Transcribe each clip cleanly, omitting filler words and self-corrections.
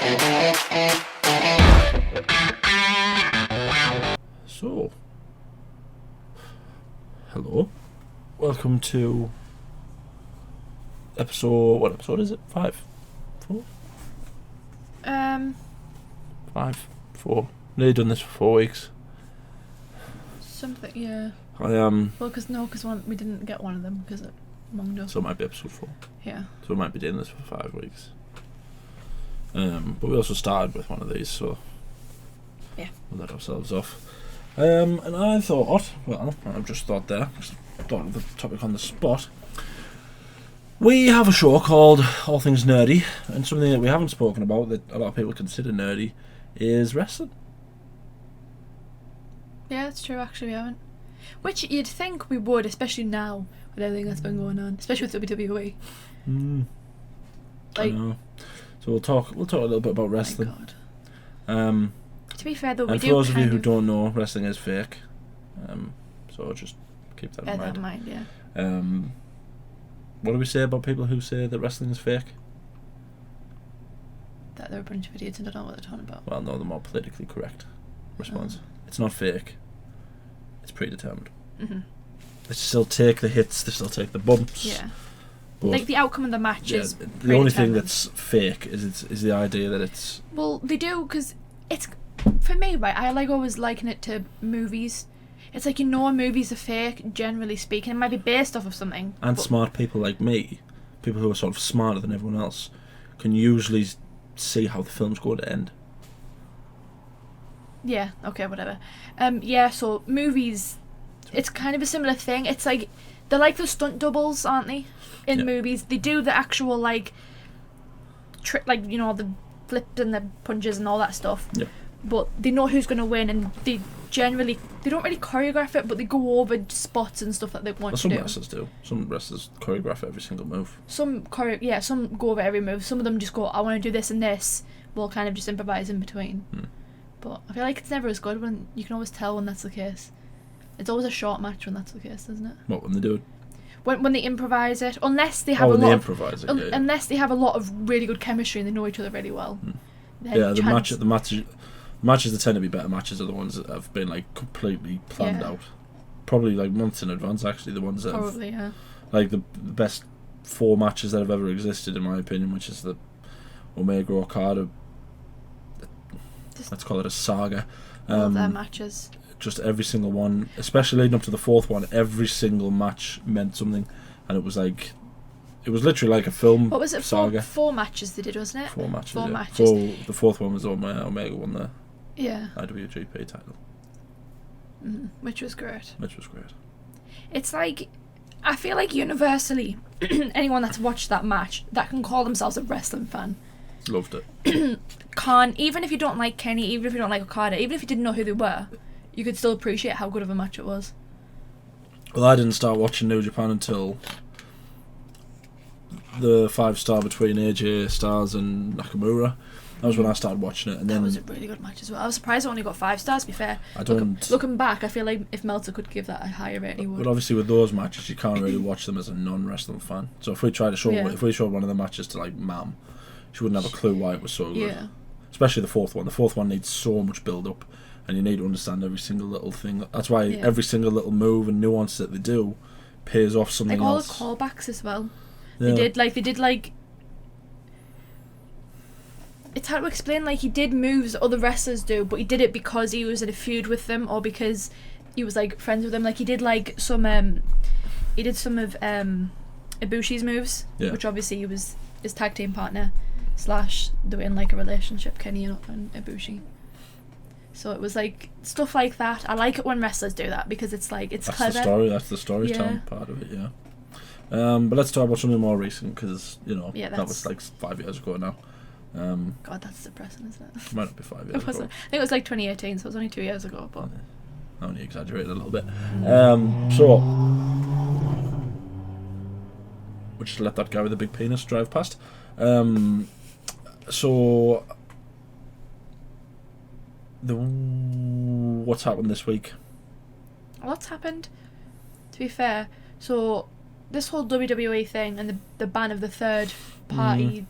So, hello. Welcome to episode. What episode is it? 5? 4? 5, 4. Nearly done this for 4 weeks. Something, yeah. I am. Well, because we didn't get one of them because it monged us. So it might be episode 4. Yeah. So we might be doing this for 5 weeks. But we also started with one of these, so yeah, we'll let ourselves off. And I thought, I've just thought there, just thought of the topic on the spot. We have a show called All Things Nerdy, and something that we haven't spoken about that a lot of people consider nerdy is wrestling. Yeah, that's true, actually we haven't. Which you'd think we would, especially now, with everything that's been going on, especially with WWE. I know. So we'll talk a little bit about wrestling. Oh my God. To be fair though, we do. And for those of you who don't know, wrestling is fake. So just keep that in mind. Bear that in mind, yeah. What do we say about people who say that wrestling is fake? That they're a bunch of idiots and don't know what they're talking about. Well, no, the more politically correct response. It's not fake. It's predetermined. Mm-hmm. They still take the hits. They still take the bumps. Yeah. But like the outcome of the match is the only thing that's fake is the idea that it's. Well, they do because it's for me, right? I always liken it to movies. It's like movies are fake. Generally speaking, it might be based off of something. And smart people like me, people who are sort of smarter than everyone else, can usually see how the film's going to end. Yeah. Okay. Whatever. Yeah. So movies, it's kind of a similar thing. It's like they're like the stunt doubles, aren't they? In movies, they do the actual like trick, like the flips and the punches and all that stuff. Yeah. But they know who's going to win, and they don't really choreograph it, but they go over spots and stuff that they want to do. Some wrestlers do. Some wrestlers choreograph every single move. Some go over every move. Some of them just go, I want to do this and this. We'll kind of just improvise in between. But I feel like it's never as good when you can always tell when that's the case. It's always a short match when that's the case, isn't it? What, when they do it? When they improvise it, unless they have unless they have a lot of really good chemistry and they know each other really well. Yeah, the matches that tend to be better matches are the ones that have been like completely planned out, probably like months in advance. Actually, the ones that like the best 4 matches that have ever existed, in my opinion, which is the Omega Okada. Let's call it a saga. All their matches. Just every single one, especially leading up to the 4th one, every single match meant something, and it was literally like a film. What was it? Saga. 4 matches they did, wasn't it? 4 matches. 4 matches. The 4th one was Omega won the IWGP title, which was great. It's like, I feel like universally, anyone that's watched that match that can call themselves a wrestling fan loved it. Even if you don't like Kenny, even if you don't like Okada, even if you didn't know who they were, you could still appreciate how good of a match it was. Well, I didn't start watching New Japan until the 5-star between AJ Styles and Nakamura. That was when I started watching it, and then that was a really good match as well. I was surprised it only got 5 stars. To be fair, looking back, I feel like if Meltzer could give that a higher rating, he would. But obviously, with those matches, you can't really watch them as a non-wrestling fan. So if we showed one of the matches to like Mam, she wouldn't have a clue why it was so good. Yeah. Especially the 4th one. The 4th one needs so much build-up, and you need to understand every single little thing. That's why every single little move and nuance that they do pays off something else. Like all the callbacks as well. Yeah. They did like. It's hard to explain. Like, he did moves that other wrestlers do, but he did it because he was in a feud with them, or because he was like friends with them. Like, he did like some of Ibushi's moves, which obviously he was his tag team partner / they were in like a relationship, Kenny and Ibushi. So it was like stuff like that. I like it when wrestlers do that because it's like it's clever. That's the storytelling part of it. Yeah. But let's talk about something more recent because that was like 5 years ago now. God, that's depressing, isn't it? It might not be 5 years ago. I think it was like 2018, so it was only 2 years ago. But I only exaggerated a little bit. So we'll just let that guy with the big penis drive past. So what's happened this week? What's happened? To be fair, so this whole WWE thing and the ban of the third party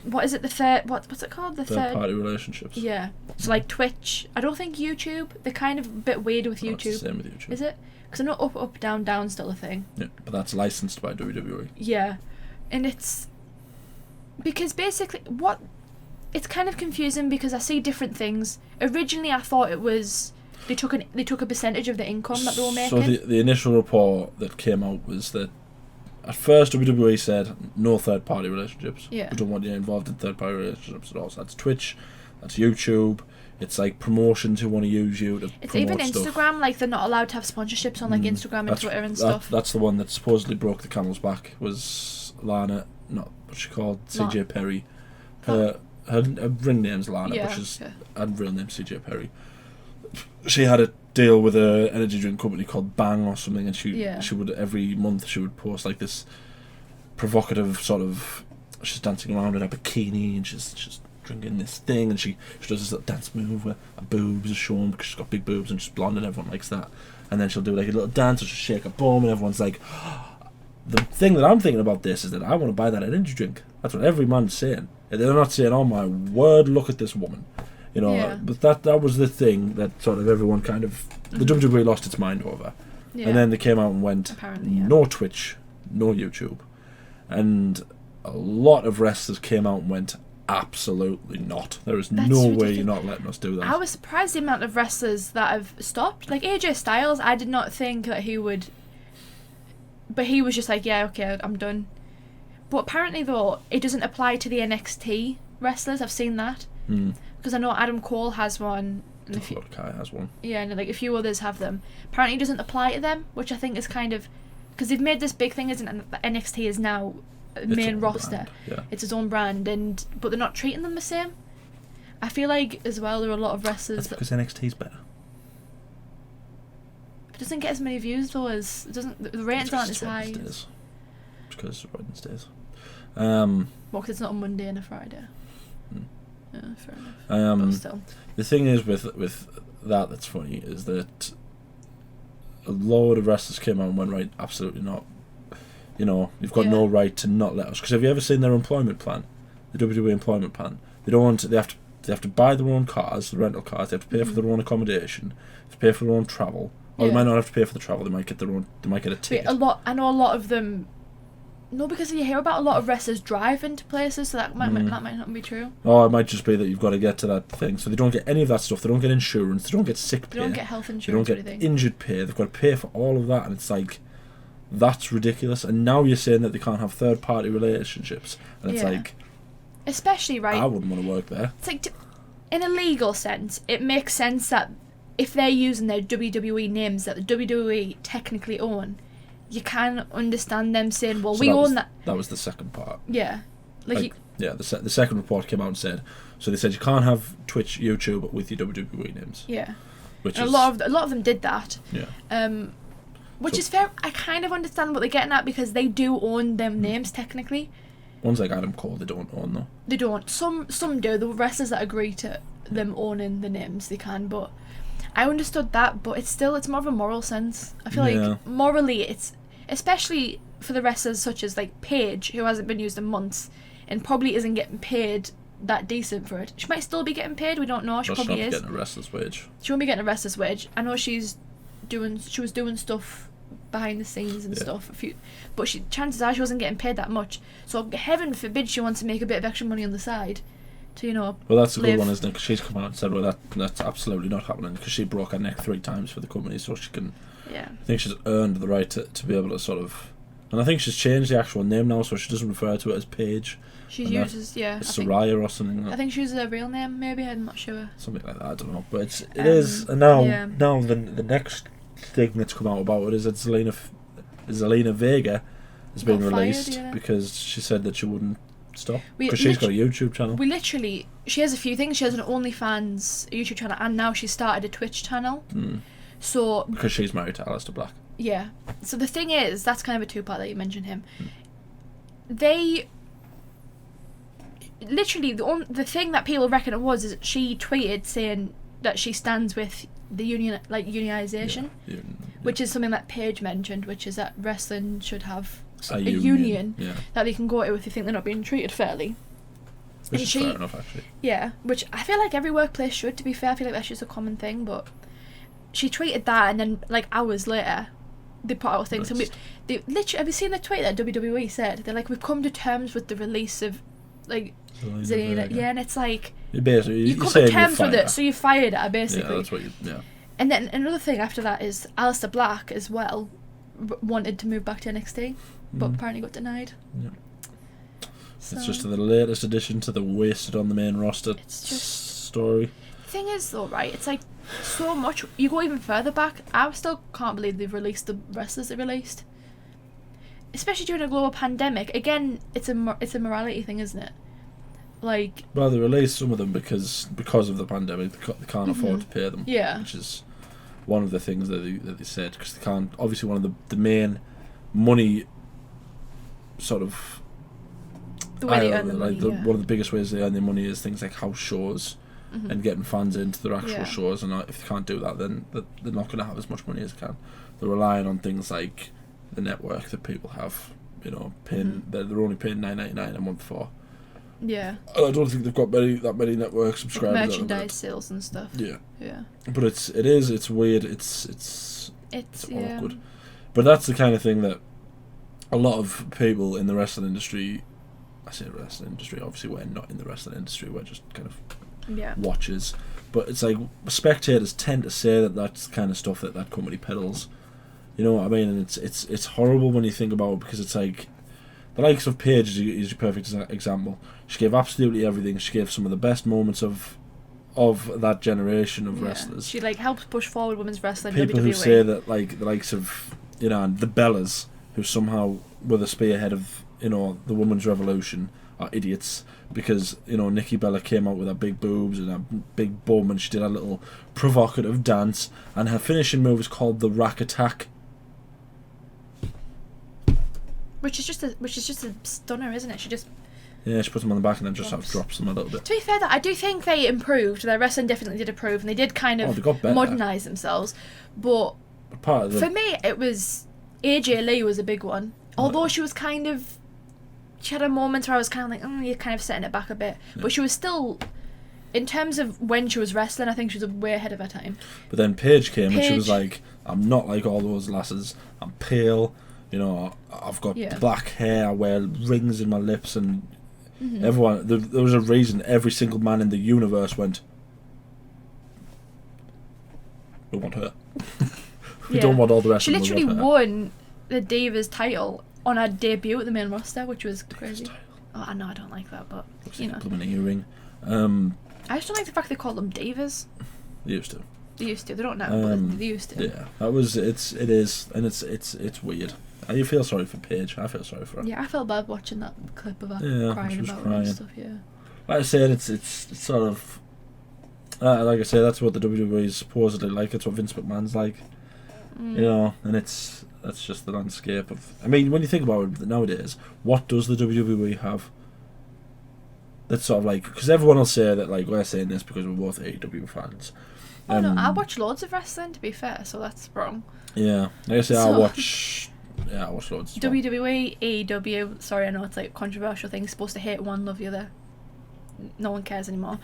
what is it? The third, what's it called? The third party relationships. Yeah. So like Twitch. I don't think YouTube. They're kind of a bit weird with YouTube. It's the same with YouTube. Is it? Because I know up, down, down still a thing. Yeah, but that's licensed by WWE. Yeah, and it's because basically it's kind of confusing because I see different things. Originally, I thought it was they took a percentage of the income that they were making. So the initial report that came out was that at first WWE said no third party relationships. Yeah. We don't want you involved in third party relationships at all. So that's Twitch, that's YouTube. It's like promotions who want to use you to It's promote even Instagram, stuff. Like they're not allowed to have sponsorships on like Instagram and Twitter and stuff. That's the one that supposedly broke the camel's back. Was Lana, not what's she called, CJ Perry. Her ring name's Lana, but she's her real name's CJ Perry. She had a deal with an energy drink company called Bang or something, and she would every month she would post like this provocative sort of. She's dancing around in a bikini and she's drinking this thing, and she does this little dance move where her boobs are shown because she's got big boobs and she's blonde and everyone likes that. And then she'll do like a little dance or she'll shake her bum and everyone's like, the thing that I'm thinking about this is that I want to buy that energy drink. That's what every man's saying. They're not saying, oh my word, look at this woman. You know, but that was the thing that sort of everyone kind of the WWE lost its mind over. And then they came out and went, no Twitch, no YouTube. And a lot of wrestlers came out and went, absolutely not. There is no way you're not letting us do that. I was surprised the amount of wrestlers that have stopped. Like AJ Styles, I did not think that he would. But he was just like, yeah, okay, I'm done. But apparently, though, it doesn't apply to the NXT wrestlers. I've seen that. Because I know Adam Cole has one. And Kai has one. Yeah, and like a few others have them. Apparently, it doesn't apply to them, which I think is kind of. Because they've made this big thing, isn't it? That NXT is now main roster. It's its own brand, but they're not treating them the same. I feel like as well there are a lot of wrestlers. That's because NXT's better. It doesn't get as many views though as the ratings aren't as high. It's because it's Wednesdays. Well, because it's not a Monday and a Friday. Yeah, fair enough. But still. The thing is with that's funny is that a load of wrestlers came out and went, right, absolutely not. You know, you've got no right to not let us. Because have you ever seen their employment plan? The WWE employment plan. They have to buy their own cars, the rental cars. They have to pay for their own accommodation. They have to pay for their own travel. Or they might not have to pay for the travel. They might get a ticket. I know a lot of them. No, because you hear about a lot of wrestlers driving to places, so that might not be true. Oh, it might just be that you've got to get to that thing. So they don't get any of that stuff. They don't get insurance. They don't get sick pay. They don't get health insurance. They don't get injured pay. They've got to pay for all of that, and it's like, that's ridiculous. And now you're saying that they can't have third-party relationships, and it's like, especially right. I wouldn't want to work there. It's like, in a legal sense, it makes sense that if they're using their WWE names that the WWE technically own, you can understand them saying, well, so we own that. That was the second part. Yeah. The second report came out and said, so they said you can't have Twitch, YouTube with your WWE names. Yeah. A lot of them did that. Yeah. Which is fair. I kind of understand what they're getting at because they do own them names technically. Ones like Adam Cole, they don't own though. They don't. Some do. The wrestlers that agree to them owning the names, they can, but I understood that, but it's more of a moral sense. I feel like morally it's, especially for the wrestlers such as like Paige, who hasn't been used in months and probably isn't getting paid that decent for it. She might still be getting paid, we don't know. She probably is. Getting a wrestler's wage. She won't be getting a wrestler's wage. I know she was doing stuff behind the scenes and stuff, but chances are she wasn't getting paid that much. So heaven forbid she wants to make a bit of extra money on the side. To, well, that's a good one, isn't it? Because she's come out and said, well, that's absolutely not happening because she broke her neck 3 times for the company, so she can. Yeah. I think she's earned the right to be able to sort of, and I think she's changed the actual name now, so she doesn't refer to it as Paige. She uses it's Soraya or something. I think she uses her real name. Maybe I'm not sure. Something like that. I don't know, but it is. And now the next thing that's come out about it is that Zelina Vega has been released because she said that she wouldn't stop because she's got a YouTube channel. She has a few things. She has an OnlyFans YouTube channel, and now she's started a Twitch channel. So because she's married to Aleister Black. Yeah. So the thing is, that's kind of a two-part that you mentioned him. They literally the thing that people reckon it was is she tweeted saying that she stands with the unionization, which is something that Paige mentioned, which is that wrestling should have a union that they can go to if they think they're not being treated fairly. Which is fair enough, actually. Yeah, which I feel like every workplace should, to be fair. I feel like that's just a common thing, but she tweeted that, and then, like, hours later, they put out things. And they literally, have you seen the tweet that WWE said? They're like, we've come to terms with the release of, like, Zelina. Yeah, and it's like, you come to terms with it, so you fired her, basically. Yeah, that's what yeah. And then another thing after that is Aleister Black, as well, wanted to move back to NXT, but apparently got denied. Yeah. So, it's just the latest addition to the wasted on the main roster story. The thing is, though, right, it's like so much. You go even further back, I still can't believe they've released the wrestlers they released. Especially during a global pandemic. Again, it's a morality thing, isn't it? Like, well, they released some of them because of the pandemic. They can't afford to pay them. Yeah. Which is one of the things that they said, because they can't. Obviously, one of the main money sort of the way they earn the money. One of the biggest ways they earn their money is things like house shows and getting fans into their actual shows. And if they can't do that, then they're not going to have as much money as they can. They're relying on things like the network that people have. You know, paying they're only paying $9.99 a month for. Yeah. I don't think they've got that many network subscribers. Merchandise sales and stuff. Yeah. Yeah. But it's weird. It's yeah. awkward. But that's the kind of thing that a lot of people in the wrestling industry. I say wrestling industry. Obviously, we're not in the wrestling industry. We're just kind of watchers. But it's like spectators tend to say that that's the kind of stuff that company peddles. You know what I mean? And it's horrible when you think about it, because it's like the likes of Paige is your perfect example. She gave absolutely everything. She gave some of the best moments of that generation of wrestlers. She helps push forward women's wrestling. People WWE. who say that the likes of the Bellas, who somehow were the spearhead of the women's revolution, are idiots, because Nikki Bella came out with her big boobs and her big bum, and she did a little provocative dance, and her finishing move is called the Rack Attack. Which is just a stunner, isn't it? She puts them on the back and then just drops them a little bit. To be fair, I do think they improved. Their wrestling definitely did improve, and they did kind of modernise themselves. But for me, it was AJ Lee was a big one. Although she was she had a moment where I was kind of like, you're kind of setting it back a bit. Yeah. But she was still, in terms of when she was wrestling, I think she was way ahead of her time. But then Paige came and she was like, I'm not like all those lasses. I'm pale. I've got black hair. I wear rings in my lips, and everyone. There was a reason every single man in the universe went, we want her. We don't want all the rest of them. She literally won the Divas title on her debut at the main roster, which was crazy. Oh, I know I don't like that, but looks like an earring. I just don't like the fact they call them Divas. They used to. They don't now, but they used to. Yeah, that was it is, and it's weird. You feel sorry for Paige. I feel sorry for her. Yeah, I felt bad watching that clip of her crying about her and stuff. Yeah. Like I said, it's sort of like I say, that's what the WWE is supposedly like. It's what Vince McMahon's like. And that's just the landscape of. I mean, when you think about it nowadays, what does the WWE have? That's sort of like, because everyone will say that we're saying this because we're both AEW fans. Oh no, I watch loads of wrestling, to be fair, so that's wrong. Yeah, like I say, I watch loads. WWE, AEW. Sorry, I know it's a controversial thing. You're supposed to hate one, love the other. No one cares anymore.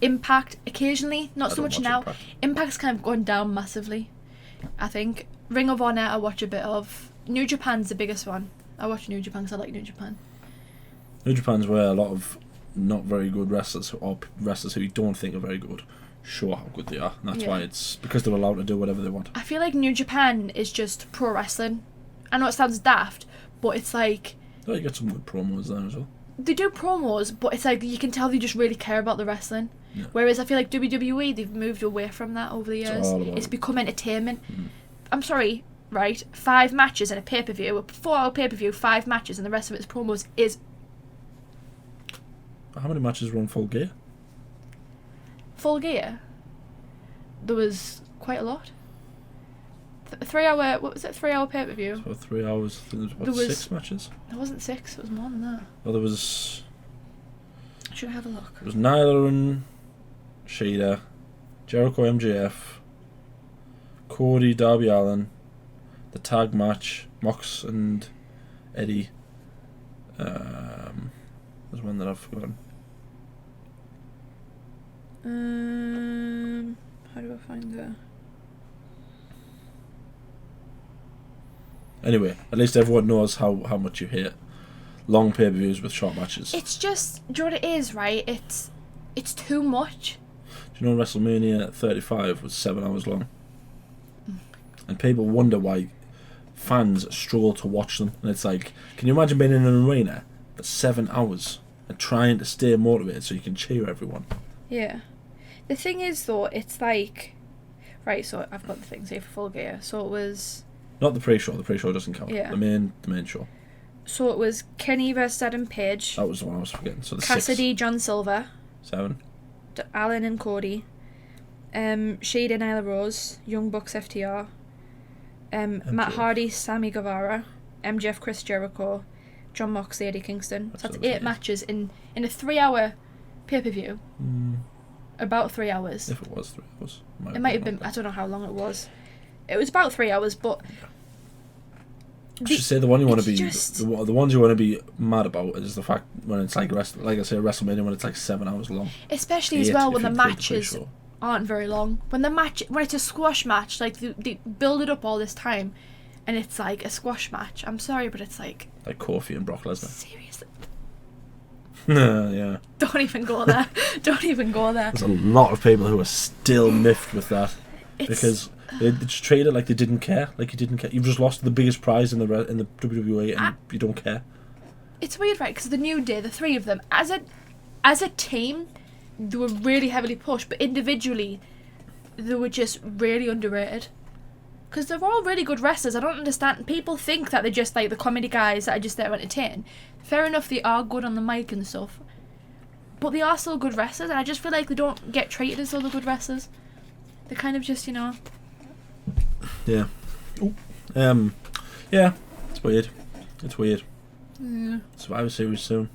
Impact occasionally, not so much now. Impact's kind of gone down massively, I think. Ring of Honor I watch a bit of. New Japan's the biggest one. I watch New Japan because I like New Japan. New Japan's where a lot of not very good wrestlers, or wrestlers who you don't think are very good, show how good they are. And that's why it's because they're allowed to do whatever they want. I feel like New Japan is just pro wrestling. I know it sounds daft, but it's like... Oh, you get some good promos there as well. They do promos, but it's like you can tell they just really care about the wrestling. Yeah. Whereas I feel like WWE, they've moved away from that over the years. It's become entertainment. I'm sorry, right? 5 matches and a pay-per-view, a 4-hour pay-per-view, 5 matches, and the rest of it's promos is... How many matches were on Full Gear? Full Gear? There was quite a lot. 3-hour, what was it? 3-hour pay-per-view. So 3 hours. I think there was 6 matches. There wasn't 6. It was more than that. Well, there was. Should I have a look? There was Nyla and Shida, Jericho MJF, Cody Darby Allin, the tag match, Mox and Eddie. There's one that I've forgotten. How do I find that? Anyway, at least everyone knows how much you hate long pay-per-views with short matches. It's just, do you know what it is, right? It's too much. Do you know WrestleMania 35 was 7 hours long? And people wonder why fans struggle to watch them. And it's like, can you imagine being in an arena for 7 hours and trying to stay motivated so you can cheer everyone? Yeah. The thing is, though, it's like... Right, so I've got the things here for Full Gear. So it was... Not the pre-show. The pre-show doesn't count. Yeah. The main show. So it was Kenny versus Adam Page. That was the one I was forgetting. So the Cassidy, 6. John Silver. 7. Alan and Cody. Shade and Nyla Rose. Young Bucks FTR. Matt Hardy, Sammy Guevara. MJF, Chris Jericho. John Moxley, Eddie Kingston. So that's 8 matches in a 3-hour pay-per-view. About 3 hours. If it was 3 hours. It might have been, I don't know how long it was. It was about 3 hours, but... I should say the one you want to be... The ones you want to be mad about is the fact when it's like I say, WrestleMania, when it's like 7 hours long. Especially as well when the matches aren't very long. When it's a squash match, like they build it up all this time, and it's like a squash match. I'm sorry, but it's like... Like Kofi and Brock Lesnar. Seriously? Yeah. Don't even go there. Don't even go there. There's a lot of people who are still miffed with that. Because they just treat it like they didn't care. Like you didn't care. You've just lost the biggest prize in the WWE and you don't care. It's weird, right? Because the New Day, the 3 of them, as a team, they were really heavily pushed, but individually, they were just really underrated. Because they're all really good wrestlers. I don't understand. People think that they're just like the comedy guys that are just there to entertain. Fair enough, they are good on the mic and stuff. But they are still good wrestlers, and I just feel like they don't get treated as other good wrestlers. They're kind of just, Yeah. Yeah, it's weird. It's weird. Yeah. Survivor Series soon.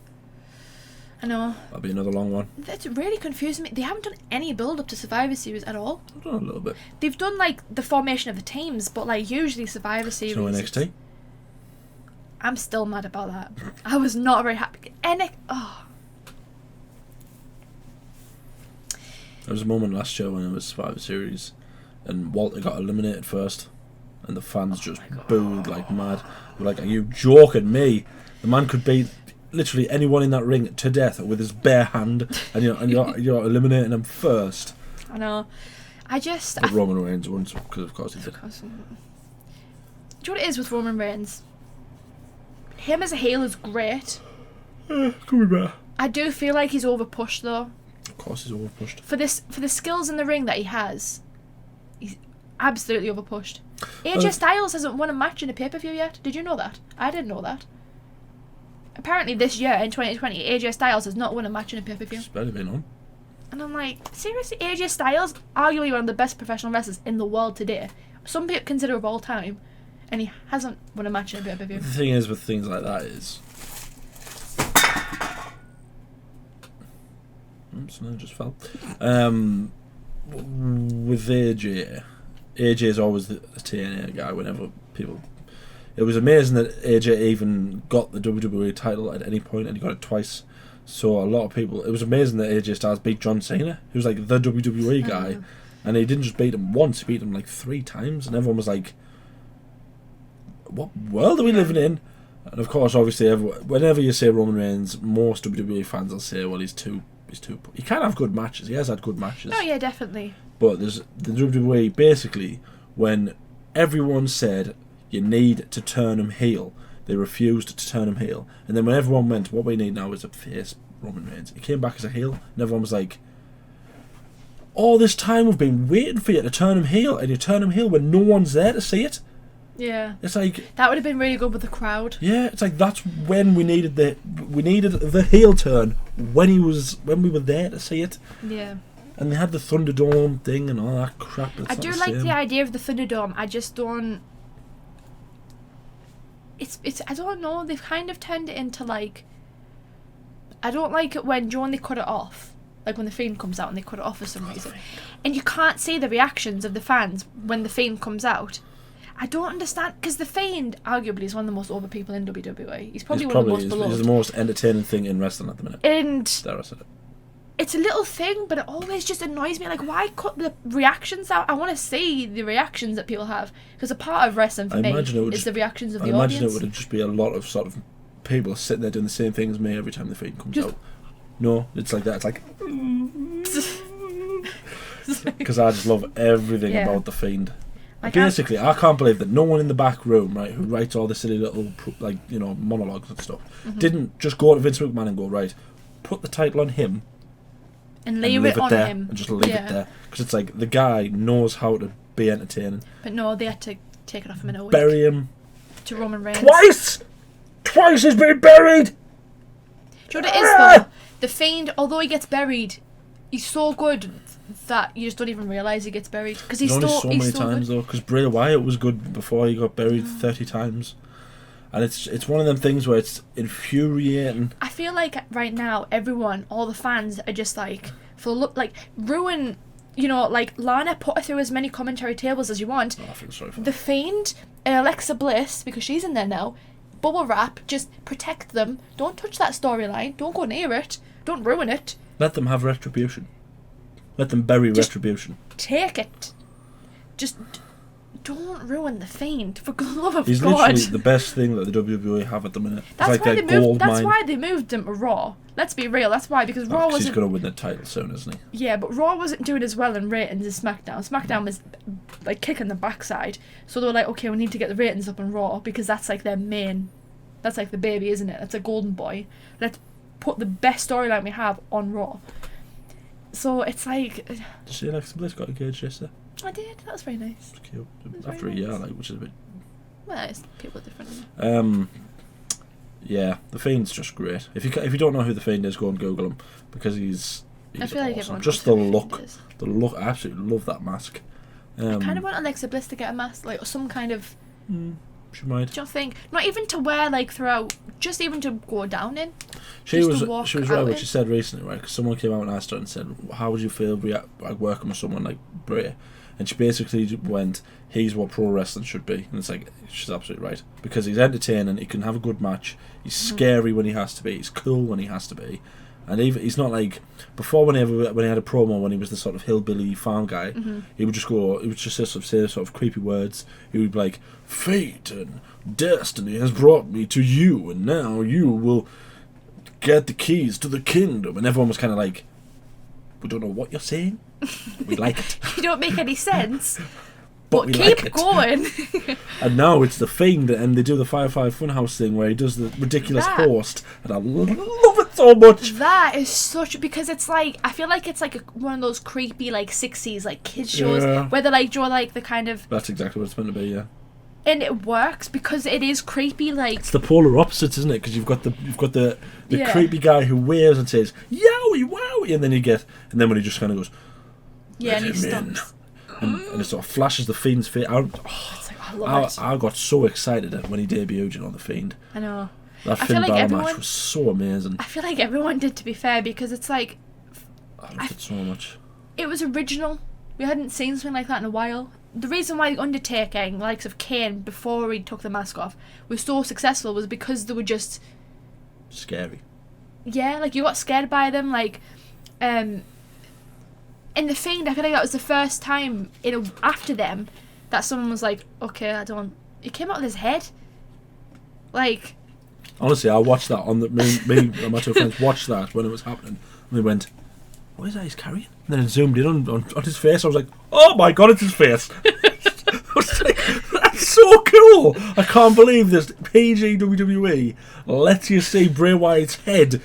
I know. That'll be another long one. That's really confusing me. They haven't done any build up to Survivor Series at all. I've done a little bit. They've done like the formation of the teams, but like usually Survivor Series. So NXT. I'm still mad about that. I was not very happy. There was a moment last year when it was Survivor Series, and Walter got eliminated first, and the fans just booed like mad. They were like, "Are you joking me? The man could beat literally anyone in that ring to death with his bare hand, and you're eliminating him first." I know. But Roman Reigns won, because of course he did. Do you know what it is with Roman Reigns? Him as a heel is great. Could be better. I do feel like he's overpushed though. Of course he's overpushed. For the skills in the ring that he has, he's absolutely overpushed. AJ Styles hasn't won a match in a pay-per-view yet. Did you know that? I didn't know that. Apparently this year, in 2020, AJ Styles has not won a match in a pay-per-view. It's barely been on. And I'm like, seriously? AJ Styles, arguably one of the best professional wrestlers in the world today. Some people consider of all time. And he hasn't won a match in a pay-per-view. The thing is with things like that is... Something just fell. With AJ is always the TNA guy whenever people... It was amazing that AJ even got the WWE title at any point, and he got it twice. So a lot of people... It was amazing that AJ Styles beat John Cena, who was like the WWE guy, and he didn't just beat him once, he beat him like 3 times, and everyone was like, what world are we living in? And of course, obviously, whenever you say Roman Reigns, most WWE fans will say, well, he's too... He can have good matches. He has had good matches. Oh yeah, definitely. But there's the WWE, basically, when everyone said you need to turn him heel, they refused to turn him heel. And then when everyone went, what we need now is a face Roman Reigns, he came back as a heel, and everyone was like, all this time we've been waiting for you to turn him heel, and you turn him heel when no one's there to see it. Yeah. It's like... That would have been really good with the crowd. Yeah, it's like that's when we needed the heel turn, when we were there to see it. Yeah. And they had the Thunderdome thing and all that crap. I do like the idea of the Thunderdome. I just don't... It's I don't know, they've kind of turned it into like... I don't like it when, they cut it off. Like when the Fiend comes out and they cut it off for some reason. And you can't see the reactions of the fans when the Fiend comes out. I don't understand, because the Fiend arguably is one of the most over people in WWE. He's probably one of the most beloved. He's the most entertaining thing in wrestling at the minute. And there I said it. it's a little thing, but it always just annoys me. Like, why cut the reactions out? I want to see the reactions that people have, because a part of wrestling for me is the reactions of the audience. I imagine it would just be a lot of sort of people sitting there doing the same thing as me every time the Fiend comes out. No, it's like that. It's like because I just love everything about the Fiend. Like basically, I can't believe that no one in the back room, right, who writes all the silly little monologues and stuff, didn't just go to Vince McMahon and go, right, put the title on him and leave it on there him and just leave it there, because it's like the guy knows how to be entertaining. But no, they had to take it off him in a week. Bury him to Roman Reigns. Twice he's been buried. Do you know what it is though? The Fiend, although he gets buried, he's so good that you just don't even realise he gets buried, because he's only so so many times though. Because Bray Wyatt was good before he got buried 30 times, and it's one of them things where it's infuriating. I feel like right now everyone, all the fans, are just like ruin. You know, like, Lana, put her through as many commentary tables as you want. Oh, I feel sorry for the Fiend and Alexa Bliss, because she's in there now. Bubble wrap, just protect them. Don't touch that storyline. Don't go near it. Don't ruin it. Let them have retribution. Let them bury retribution. Take it. Just don't ruin the Fiend, for the love of God. He's literally the best thing that the WWE have at the minute. That's why they moved him to Raw. Let's be real. That's why, because Raw wasn't. He's going to win the title soon, isn't he? Yeah, but Raw wasn't doing as well in ratings as SmackDown. SmackDown was like kicking the backside, so they were like, okay, we need to get the ratings up on Raw, because that's like their main. That's like the baby, isn't it? That's a golden boy. Let's put the best storyline we have on Raw. So it's like. Did you see Alexa Bliss got engaged yesterday? I did. That was very nice. It's cute. After a year, like, which is a bit. Well, people are different. Yeah, the Fiend's just great. If you don't know who the Fiend is, go and Google him, because he's I feel like awesome. everyone Just the look. I absolutely love that mask. I kind of want Alexa Bliss to get a mask, like some kind of. She might. Do you think? Not even to wear like throughout, just even to go down in. She was right what she said recently, right? Because someone came out and asked her and said, "How would you feel like working with someone like Bray?" And she basically went, "He's what pro wrestling should be." And it's like, she's absolutely right, because he's entertaining. He can have a good match. He's scary when he has to be. He's cool when he has to be. And even he's not like before when he had a promo when he was the sort of hillbilly farm guy. He would just say sort of creepy words. He would be like, "Fate and destiny has brought me to you, and now you will get the keys to the kingdom." And everyone was kind of like, "We don't know what you're saying. We like it. You don't make any sense." But keep like going. And now it's the Fiend, and they do the Firefly Funhouse thing where he does the ridiculous host, and I love it so much. That is such, because it's like, I feel like it's like one of those creepy like 60s like kids shows where they like draw like the kind of. That's exactly what it's meant to be, yeah. And it works because it is creepy, like it's the polar opposites, isn't it? Because you've got the creepy guy who waves and says "Yowie wowie," and then when he just kind of goes, and he stops. And it sort of flashes the Fiend's face. I got so excited when he debuted on the Fiend. I know. That Finn Balor match was so amazing. I feel like everyone did, to be fair, because it's like I loved it so much. It was original. We hadn't seen something like that in a while. The reason why the Undertaking, the likes of Kane, before he took the mask off, was so successful was because they were just scary. Yeah, like you got scared by them, like in the Fiend, I feel like that was the first time after them that someone was like, okay, it came out of his head. Like, honestly, I watched that on me and my two friends watched that when it was happening, and we went, "What is that he's carrying?" And then it zoomed in on his face. I was like, "Oh my god, it's his face!" I was like, "That's so cool! I can't believe this PG WWE lets you see Bray Wyatt's head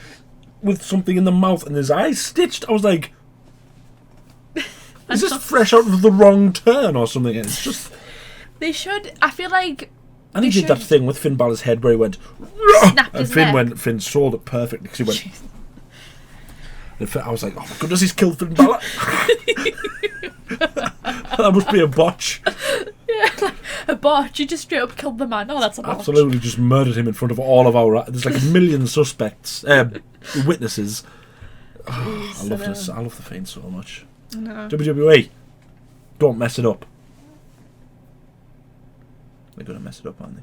with something in the mouth and his eyes stitched." I was like, "Is this fresh out of The Wrong Turn or something?" It's just they should. I feel like. And he did that thing with Finn Balor's head where he went, snapped his and Finn sold it perfectly because he went. And I was like, "Oh my goodness, he's killed Finn Balor." That must be a botch. Yeah, like a botch. You just straight up killed the man. Oh, that's a botch. Absolutely, just murdered him in front of all of our. There's like a million suspects, witnesses. Oh, I love this. I love the Fiend so much. No. WWE, don't mess it up. They're gonna mess it up, aren't they?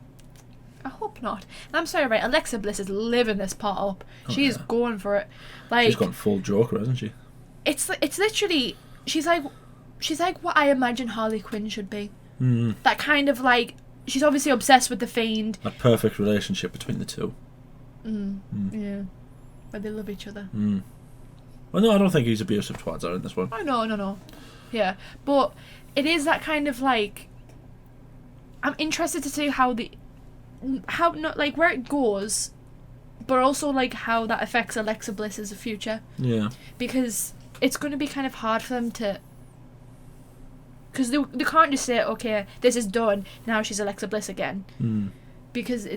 I hope hope not. And I'm sorry, right? Alexa Bliss is living this part up. She's going for it. Like, she's gone full Joker, hasn't she? It's literally she's like what I imagine Harley Quinn should be. That kind of like, she's obviously obsessed with the Fiend. A perfect relationship between the two. Yeah, where they love each other. Well, no, I don't think he's abusive towards her in this one. Oh no. Yeah, but it is that kind of like, I'm interested to see how not like where it goes, but also like how that affects Alexa Bliss's future. Yeah. Because it's going to be kind of hard for them to, because they can't just say, okay, this is done, now she's Alexa Bliss again. Because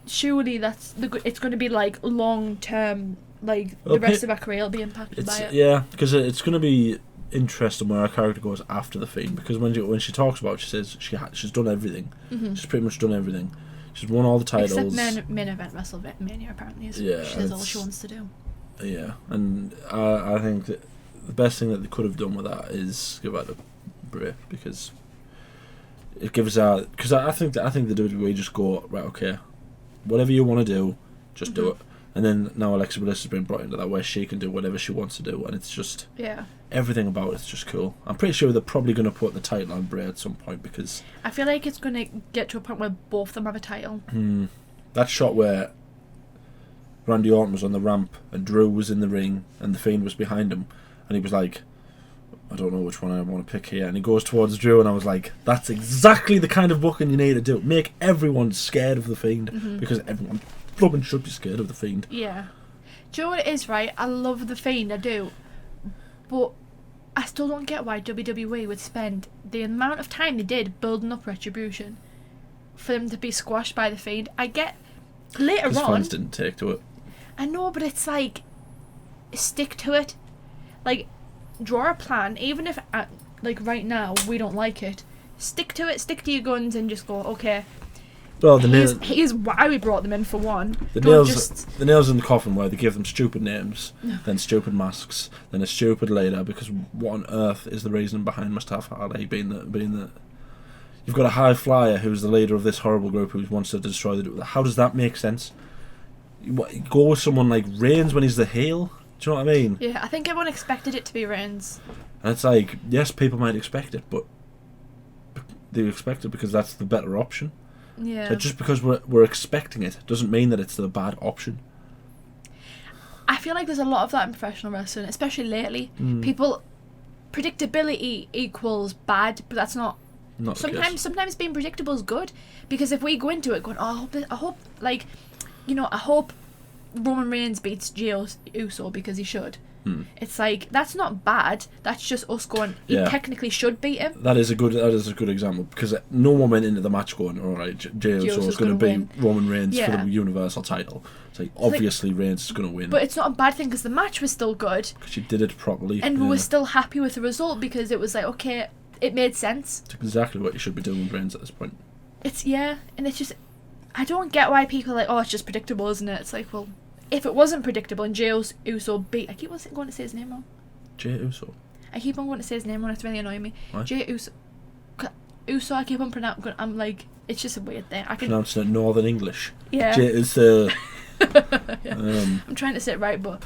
surely it's going to be like long term, like the rest of her career will be impacted by it. Yeah, because it's going to be interesting where our character goes after the Fiend, because when she talks about it, she says she's done everything. She's pretty much done everything. She's won all the titles. Except main event WrestleMania, apparently. She does all she wants to do. Yeah, and I think that the best thing that they could have done with that is give her to Bray, because it gives her, because I think the WWE just go, right, okay, whatever you want to do, just do it. And then now Alexa Bliss has been brought into that where she can do whatever she wants to do, and it's just everything about it's just cool. I'm pretty sure they're probably going to put the title on Bray at some point, because I feel like it's going to get to a point where both of them have a title. That shot where Randy Orton was on the ramp and Drew was in the ring and the Fiend was behind him, and he was like, I don't know which one I want to pick here, and he goes towards Drew, and I was like, that's exactly the kind of booking you need to do. Make everyone scared of the Fiend, because everyone Robin should be scared of the Fiend. Yeah. Do you know what it is, right? I love the Fiend, I do. But I still don't get why WWE would spend the amount of time they did building up Retribution for them to be squashed by the Fiend. I get later on. Fans didn't take to it. I know, but it's like, stick to it. Like, draw a plan, even if like right now we don't like it. Stick to it. Stick to your guns and just go, okay. Well, here's why we brought them in, for one. The nails in the coffin where they give them stupid names, then stupid masks, then a stupid leader, because what on earth is the reason behind Mustafa Ali being the you've got a high flyer who's the leader of this horrible group who wants to destroy the... How does that make sense? You go with someone like Reigns when he's the heel? Do you know what I mean? Yeah, I think everyone expected it to be Reigns. And it's like, yes, people might expect it, but they expect it because that's the better option. Yeah. So just because we're expecting it doesn't mean that it's the bad option. I feel like there's a lot of that in professional wrestling, especially lately. People, predictability equals bad, but that's not sometimes being predictable is good, because if we go into it going, oh, I hope Roman Reigns beats Jey Uso because he should. It's like, that's not bad. That's just us going, he technically should beat him. That is a good example, because no one went into the match going, all right, Jey Uso is going to beat Roman Reigns for the Universal title. It's like, obviously Reigns is going to win. But it's not a bad thing, because the match was still good. Because she did it properly. And we were still happy with the result, because it was like, okay, it made sense. It's exactly what you should be doing with Reigns at this point. And it's just, I don't get why people are like, oh, it's just predictable, isn't it? It's like, well, if it wasn't predictable and Jey Uso beat... I keep on going to say his name wrong. Jey Uso? I keep on going to say his name wrong, it's really annoying me. Why? Jey Uso, I keep on pronouncing... I'm like, it's just a weird thing. I can pronounce it Northern English. Yeah. Jey Uso. I'm trying to say it right, but...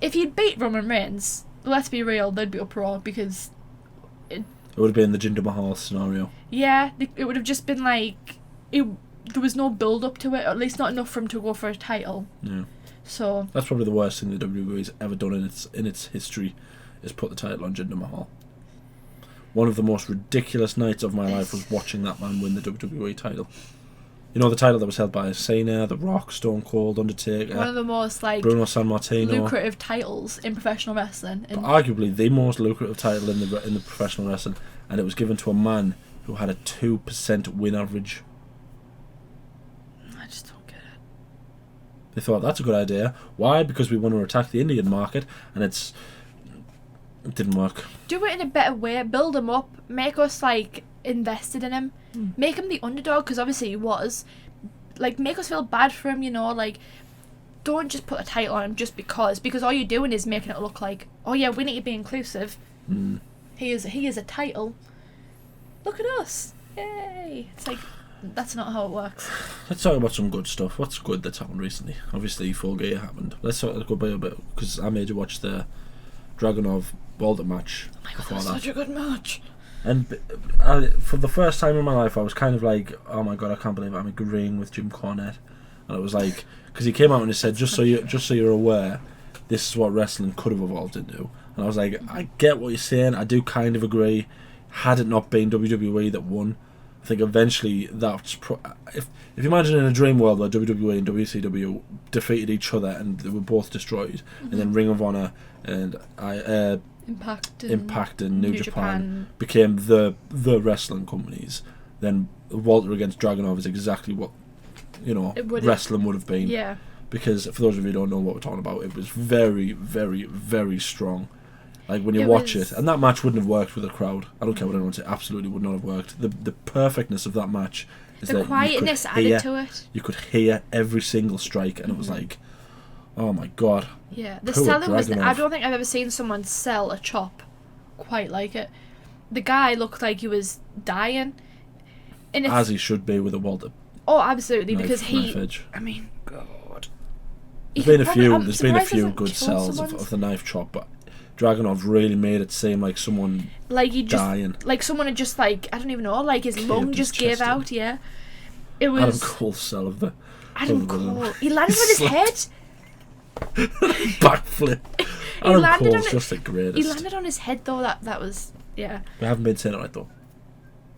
if he'd beat Roman Reigns, let's be real, they'd be uproar, because... It would have been the Jinder Mahal scenario. Yeah, it would have just been like... There was no build up to it, or at least not enough for him to go for a title. Yeah. So that's probably the worst thing the WWE's ever done in its history, is put the title on Jinder Mahal. One of the most ridiculous nights of my life was watching that man win the WWE title. You know, the title that was held by Cena, The Rock, Stone Cold, Undertaker. One of the most Bruno Sammartino. lucrative titles in professional wrestling. But arguably the most lucrative title in the professional wrestling, and it was given to a man who had a 2% win average. I just don't get it. They thought, that's a good idea. Why? Because we want to attack the Indian market, and it didn't work. Do it in a better way. Build him up. Make us like invested in him. Make him the underdog, because obviously he was. Like, make us feel bad for him. You know, like, don't just put a title on him just because all you're doing is making it look like, oh yeah, we need to be inclusive. He is a title. Look at us. Yay! It's like, That's not how it works. Let's talk about some good stuff. What's good that's happened recently? Obviously, Full Gear happened. Let's go by a bit, because I made you watch the Dragunov Walter match. Oh my God, that was such a good match. And for the first time in my life, I was kind of like, oh my God, I can't believe I'm agreeing with Jim Cornette. And it was like, because he came out and he said, just so you're aware, this is what wrestling could have evolved into. And I was like, I get what you're saying. I do kind of agree. Had it not been WWE that won, I think eventually that's if you imagine in a dream world where WWE and WCW defeated each other and they were both destroyed, and then Ring of Honor and Impact and New Japan became the wrestling companies, then Walter against Dragunov is exactly what wrestling would have been. Yeah. Because for those of you who don't know what we're talking about, it was very, very, very strong. Like when you watch it, and that match wouldn't have worked with a crowd. I don't care what anyone says, absolutely would not have worked. The perfectness of that match is the quietness added to it. You could hear every single strike, and it was like, oh my God. Yeah, the selling was. I don't think I've ever seen someone sell a chop quite like it. The guy looked like he was dying, and as he should be with a Walter. Oh, absolutely, because I mean, God. There's been a few good sells of the knife chop, but Dragunov really made it seem like someone dying. Like someone had just I don't even know, like his lung just gave out, yeah. It was Adam Cole's sell of the Adam Cole. He landed with his head. Backflip. Adam Cole's just the greatest. He landed on his head though, that was yeah. We haven't been saying it right though.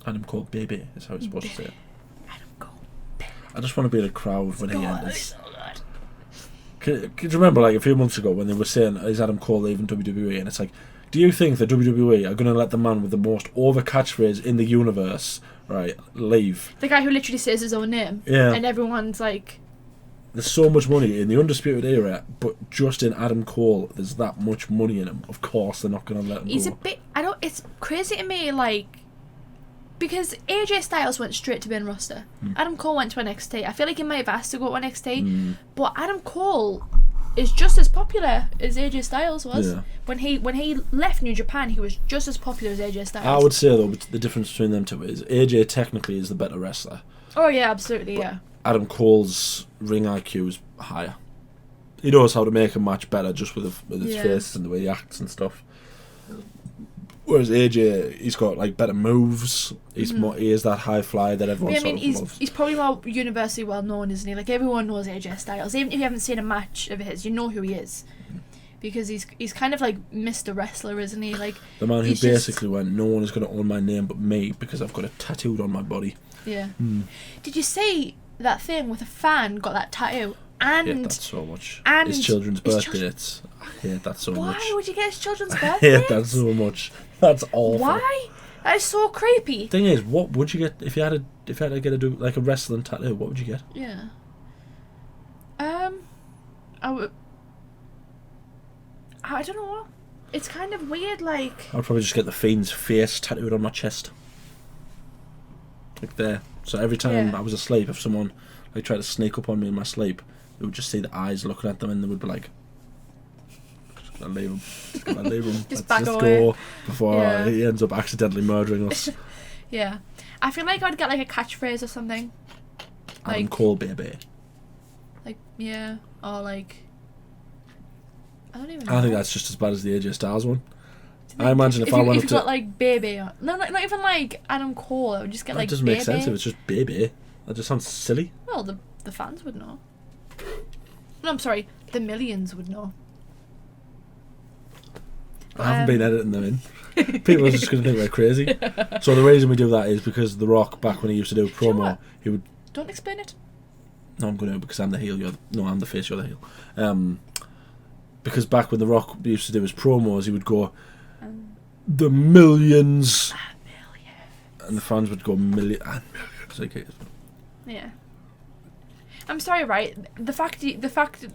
Adam Cole baby is how he's supposed to say it. Adam Cole baby. I just want to be in a crowd when he enters. Can you remember, like, a few months ago when they were saying, is Adam Cole leaving WWE? And it's like, do you think that WWE are going to let the man with the most over catchphrase in the universe, right, leave? The guy who literally says his own name. Yeah. And everyone's like... There's so much money in the Undisputed Era, but just in Adam Cole, there's that much money in him. Of course, they're not going to let him go. He's a bit... It's crazy to me, like... Because AJ Styles went straight to main roster. Adam Cole went to NXT. I feel like he might have asked to go to NXT, but Adam Cole is just as popular as AJ Styles was. Yeah. When he left New Japan, he was just as popular as AJ Styles. I would say though, the difference between them two is AJ technically is the better wrestler. Oh yeah, absolutely, yeah. Adam Cole's ring IQ is higher. He knows how to make a match better just with his face and the way he acts and stuff. Whereas AJ, he's got like better moves. He is that high flyer that everyone loves. He's probably more universally well known, isn't he? Like everyone knows AJ Styles. Even if you haven't seen a match of his, you know who he is, because he's kind of like Mr. Wrestler, isn't he? Like the man who basically went, no one is going to own my name but me because I've got it tattooed on my body. Yeah. Did you see that thing with a fan got that tattoo? And I hate that so much. And his children's birth dates. I hate that so much. Why would you get his children's birth dates? I hate that so much. That's awful. Why? That is so creepy. Thing is, what would you get if you had to get like a wrestling tattoo? What would you get? Yeah. I would. I don't know. It's kind of weird. Like I'd probably just get the Fiend's face tattooed on my chest, like there. So every time I was asleep, if someone like tried to sneak up on me in my sleep, they would just see the eyes looking at them, and they would be like, "Just gonna leave him. Just Let's go before he ends up accidentally murdering us." Yeah, I feel like I'd get like a catchphrase or something. Adam Cole baby. Like or like I don't even know. I think that's just as bad as the AJ Styles one. I imagine if I went up to... If you got like baby or... No, not even like Adam Cole. I would just get like baby. That doesn't make sense if it's just baby. That just sounds silly. Well, the fans would know. No, I'm sorry. The millions would know. I haven't been editing them in. People are just going to think we're crazy. So the reason we do that is because The Rock, back when he used to do a promo, he would... Don't explain it. No, I'm going to, because I'm the heel. I'm the face, you're the heel. Because back when The Rock used to do his promos, he would go... the millions. And the fans would go millions. Okay. Yeah. I'm sorry, right? The fact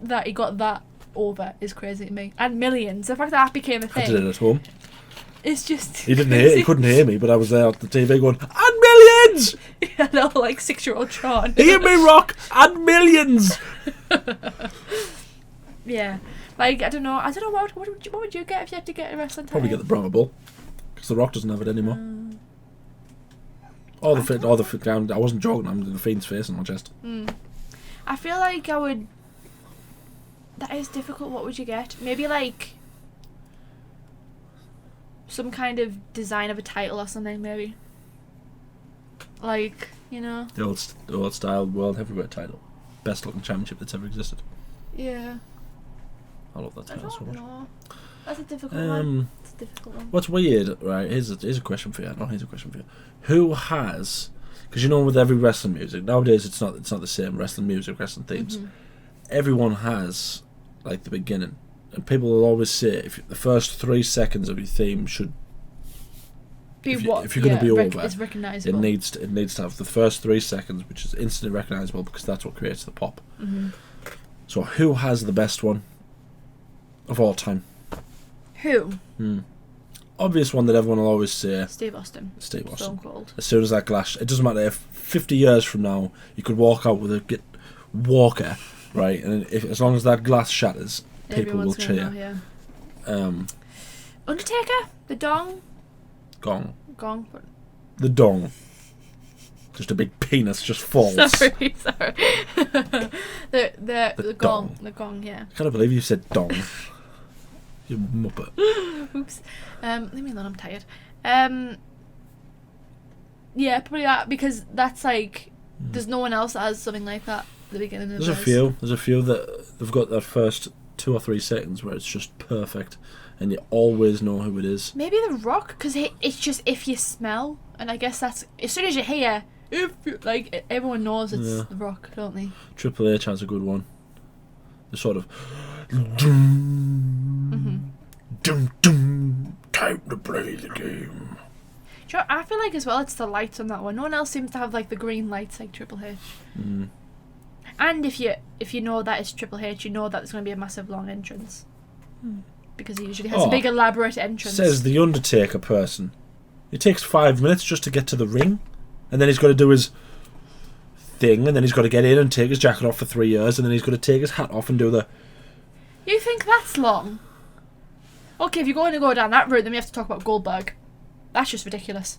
that he got that over is crazy to me. And millions. The fact that became a thing. I did it at home. It's just... He couldn't hear me, but I was there at the TV going, and millions! Yeah, no, like 6-year-old Sean. Hear me, Rock, and millions! Yeah. Like, I don't know, what would you get if you had to get a wrestling title? Probably get the Brahma Bull, because The Rock doesn't have it anymore. Or the fit down. I wasn't joking. I'm the Fiend's face on my chest. I feel like I would. That is difficult. What would you get? Maybe like some kind of design of a title or something. Maybe. Like, you know. The old style world heavyweight title, best looking championship that's ever existed. Yeah. I love that title so much. Know. That's a difficult one. It's a difficult one. What's weird, right? Here's a question for you. No, here's a question for you. Who has? Because you know, with every wrestling music nowadays, it's not the same wrestling music, wrestling themes. Everyone has like the beginning, and people will always say if the first 3 seconds of your theme should. If you're going to be over, it's recognizable. It needs to have the first 3 seconds, which is instantly recognizable because that's what creates the pop. So who has the best one of all time? Who? Obvious one that everyone will always say. Steve Austin. Stone Cold. As soon as that glass, it doesn't matter if 50 years from now you could walk out with a walker, right? And as long as that glass shatters, people will cheer. Undertaker, the Gong. The dong. Just a big penis just falls. Sorry. The gong. The gong, yeah. I can't believe you said dong. You muppet. Oops. Leave me alone, I'm tired. Yeah, probably that, because that's like there's no one else that has something like that at the beginning of There's a few that they've got that first 2 or 3 seconds where it's just perfect and you always know who it is. Maybe The Rock, because it's just if you smell, and I guess that's as soon as you hear, like everyone knows it's The Rock, don't they? Triple H has a good one. The sort of time to play the game. Do you know, I feel like as well it's the lights on that one. No one else seems to have like the green lights like Triple H. And if you know that it's Triple H, you know that there's going to be a massive long entrance. Because he usually has a big elaborate entrance. Says the Undertaker person. It takes 5 minutes just to get to the ring, and then he's got to do his thing, and then he's got to get in and take his jacket off for 3 years, and then he's got to take his hat off and do the... You think that's long? Okay, if you're going to go down that route, then we have to talk about Goldberg. That's just ridiculous.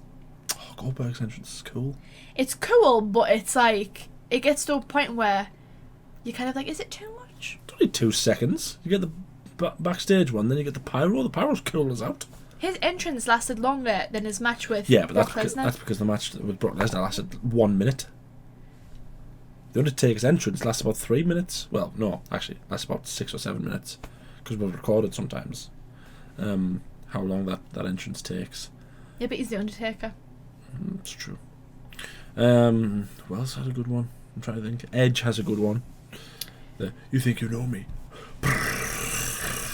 Oh, Goldberg's entrance is cool. It's cool, but it's like... It gets to a point where you're kind of like, is it too much? It's only 2 seconds. You get the backstage one, then you get the pyro. The pyro's cool as out. His entrance lasted longer than his match with Brock Lesnar. That's because the match with Brock Lesnar lasted 1 minute. The Undertaker's entrance lasts about 3 minutes. Well, no, actually, lasts about 6 or 7 minutes. Because we've recorded sometimes how long that entrance takes. Yeah, but he's the Undertaker. It's true. Who else had a good one? I'm trying to think. Edge has a good one. You think you know me?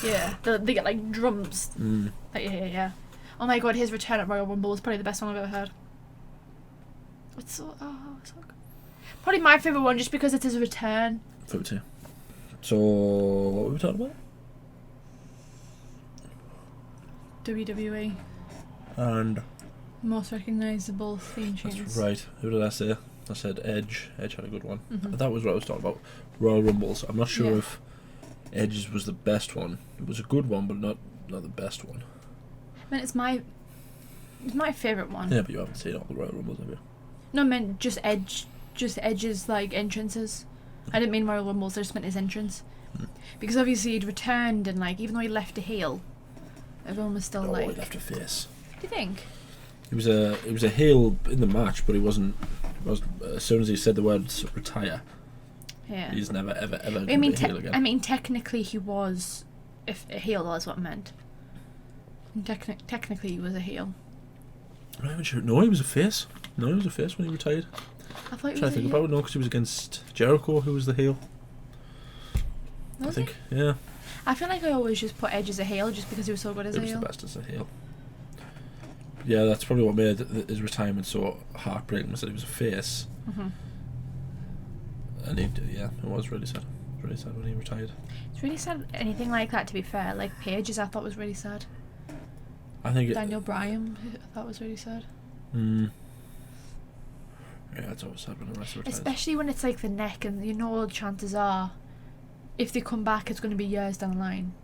Yeah, they get like drums. Yeah. Oh my god, his return at Royal Rumble was probably the best one I've ever heard. It's so good. Probably my favourite one just because it's his return. Favorite too. So, what were we talking about? WWE. And most recognisable theme tunes. That's right. Who did I say? I said Edge. Edge had a good one. That was what I was talking about. Royal Rumbles. I'm not sure if Edge's was the best one. It was a good one, but not the best one. I mean, it's my favourite one. Yeah, but you haven't seen all the Royal Rumbles, have you? No, I meant just Edge's like entrances. I didn't mean Royal Rumbles. I just meant his entrance. Because obviously he'd returned and like even though he left a heel, everyone was still like. Oh, he left a face. Do you think? He was a heel in the match, but he wasn't. As soon as he said the words retire, he's never ever going to be a heel again. I mean, technically he was a heel. That's what I meant. Technically, he was a heel. I'm not even sure. No, he was a face. No, he was a face when he retired. I thought he was trying to think about it. No, because he was against Jericho, who was the heel. I think, yeah. I feel like I always just put Edge as a heel just because he was so good as a heel. He was the best as a heel. Yeah, that's probably what made his retirement so heartbreaking, was that he was a face. And it was really sad. It was really sad when he retired. It's really sad. Anything like that, to be fair. Like Paige's, I thought was really sad. I think Daniel Bryan, I thought was really sad. Yeah, it's always sad when a wrestler retires. Especially when it's like the neck, and you know, the chances are, if they come back, it's going to be years down the line.